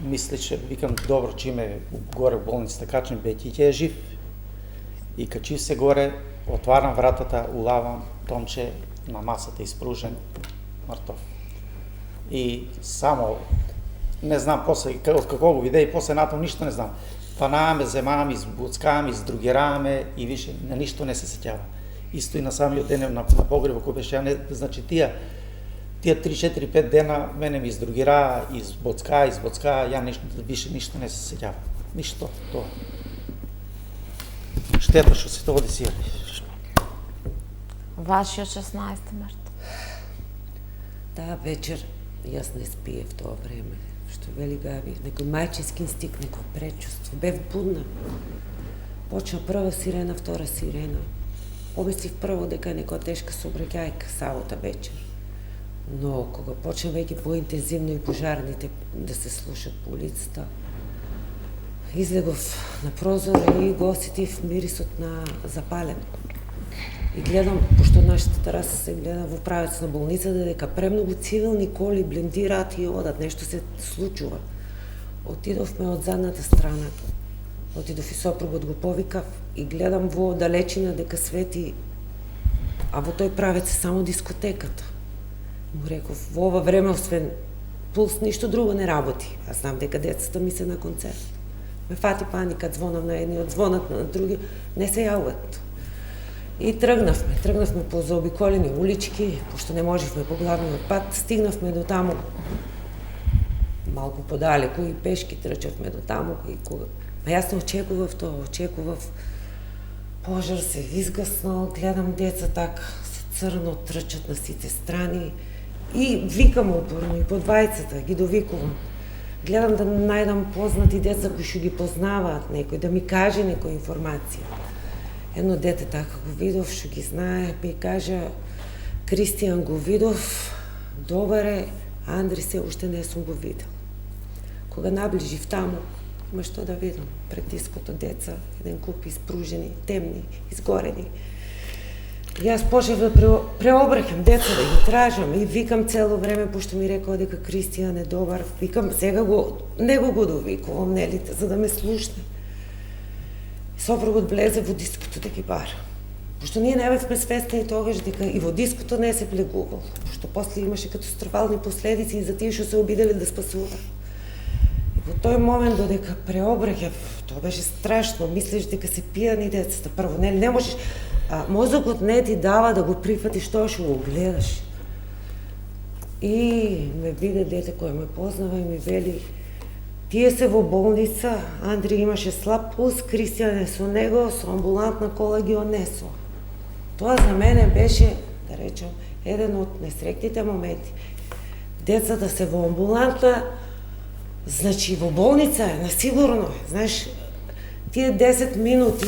мислеше, викам, добро, чиме горе у болницата качен, беќе ќе е жив. И качив се горе, отварам вратата, улавам, Томче на масата испружен, мртов. И само, не знам, после, од како го видеј, после натаму ништо не знам. Фанааме, земааме, избуцкааме, издругерааме и више на ништо не се сеќава. Исто и на самиот ден на погреба кој беше, значи тие 3-4-5 дена мене ми издругираа, избоцкаа, ја више ништо не се сеќава. Ништо, тоа. Штета што се тоа десира. Вашиот 16 март. Таа вечер јас не спиев тоа време, што вели Гави, некој мајчински инстинкт, некој предчувство, бев будна. Почна прва сирена, втора сирена. Помислив прво дека е некоја тешка сообраќајка сабота вечер. Но кога почна веќе поинтензивно и пожарните да се слушат по улицата, излегов на прозор и го осетив мирисот на запален. И гледам, пошто нашата тераса се гледа во правец на болницата, дека премногу цивилни коли блендираат и одат, нешто се случува. Отидовме од задната страна, отидов и сопругот го повикав и гледам во далечина дека свети а во тој правец е само дискотеката. Му реков, во ова време освен пулс ништо друго не работи. Аз знам дека децата ми се на концерт. Ме фати паника, звонам на едниот, звонат на други, не се јават. И тргнавме по заобиколени улички, пошто не можевме по главниот пат, стигнавме до таму, малку подалеку и пешки трчавме до таму и кога. Ма јас не очекував тоа, пожар се изгаснал, гледам деца така со црно трчат на сите страни и викам упорно и по двајцата ги довикувам. Гледам да најдам познати деца кои што ги познаваат некој, да ми каже некоја информација. Едно дете така го видов, што ги знае, ми кажа, Кристијан го видов, добар е, Андри се уште не сум го видел. Кога наближив таму, има што да видам. Пред диското деца, еден куп испружени, темни, изгорени. Јас почнав да преобракам деца, да ги тражам и викам цело време, пошто ми рекоа дека Кристијан е добар. Викам, сега него го довикувам, нели, за да ме слушне. Сопругот влезе во диското да ги бара. Пошто ние не бевме свесни тогаш дека и во диското не се влегувал. Пошто после имаше катастрофални последици и за тие што се обиделе да спасуваат. И во тој момент додека преобраќав, тоа беше страшно, мислиш дека се пијани децата. Прво, не можеш, мозокот не ти дава да го прифатиш тоа што го гледаш. И ме биде дете кој ме познава и ми вели, тие се во болница, Андри имаше слаб пулс, Кристијан е со него, со амбулантна кола ги однесува. Тоа за мене беше, да речем, еден од несрекните моменти. Децата се во амбулантна, значи во болница е, насигурно е. Знаеш, тие 10 минути,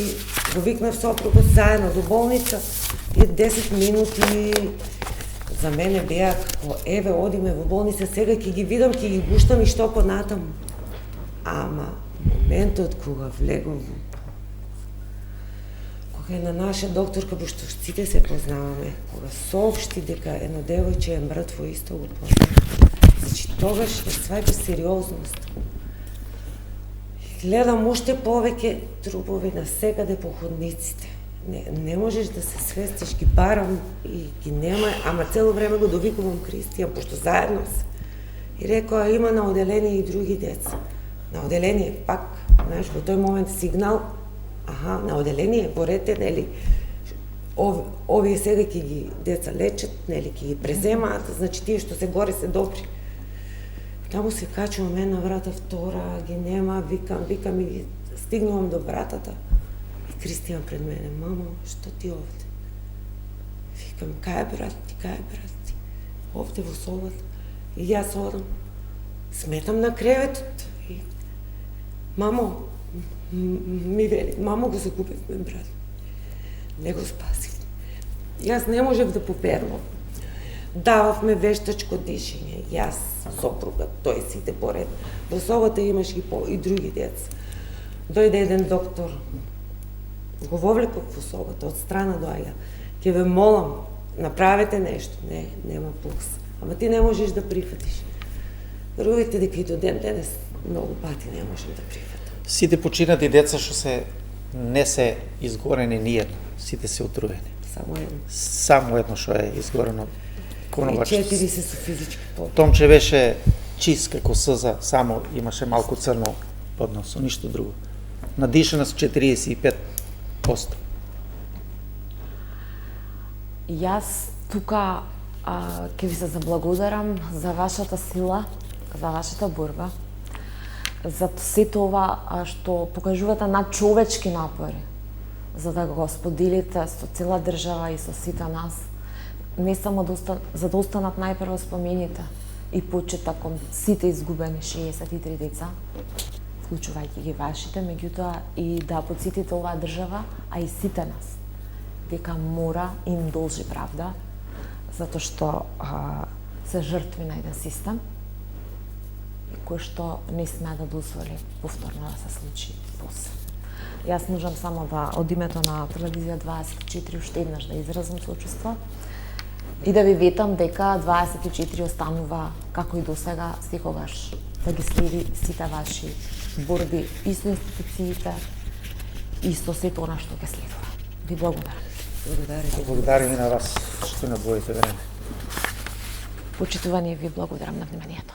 го викнав сопругот заедно до болница, тие 10 минути за мене беа како, еве, одиме во болница, сега ќе ги видам, ќе ги гуштам и што понатаму. Ама, моментот кога влегов, кога е на наша докторка, пошто сите се познаваме, кога соопшти дека едно девојче е мртво, исто го познавам. Значи, тогаш е сваќа сериозност. Гледам уште повеќе трупови насекаде по ходниците. Не можеш да се свестиш, ги барам и ги нема, ама цело време го довикувам Кристијан, пошто заедно се. И рекоа, има на оделение и други деца. На оделение, пак, знаеш, во тој момент сигнал, на оделение, борете, нели, овие сега ќе ги деца лечат, нели, ќе ги преземаат, значи тие што се горе се добри. Таму се качувам една врата, втора, ги нема, викам и стигнувам до вратата. И Кристијан пред мене, мамо, што ти овде? Викам, кај е брат ти? Овде во собата. И јас одам, сметам на креветот. И мамо, ми вели, мамо, го загубивме брат. Не го спасив. Јас не можев да поверувам. Дававме вештачко дишење, јас, сопругат, тој сите поред. Во собата имаш и други деца. Дојде еден доктор, го вовлеков во собата, од страна доаѓа. Ќе ве молам, направете нешто. Не, нема пулс. Ама ти не можеш да прифатиш. Верувате дека и до ден денес многу пати не можем да прифатам. Сите починати деца што не се изгорени ниедно, сите се отруени. Само едно што е изгорено. И 4 се со физички повреди. Томче беше чист како сза, само имаше малку црно под носо, ништо друго. Надишена со 45%. Јас тука ќе ви се заблагодарам за вашата сила, за вашата борба, за сето ова што покажувате надчовечки напори, за да го споделите со цела држава и со сите нас, не само за да останат најпрво спомените и почета кон сите изгубени 63 деца, вклучувајќи ги вашите, меѓутоа и да потсетите оваа држава, а и сите нас, дека мора им должи правда, затоа што се жртви на еден систем, кој што не сме да дозволи повторно да се случи после. Јас можам само да од името на телевизија 24 уште еднаш да изразам сочувство и да ви ветам дека 24 останува како и досега секогаш да ги следи сите ваши борби и со институциите и со сето она што ќе следува. Ви благодарам. Благодаря. Благодарим и на вас што не одвоите време. Почитувани ви благодарам на вниманието.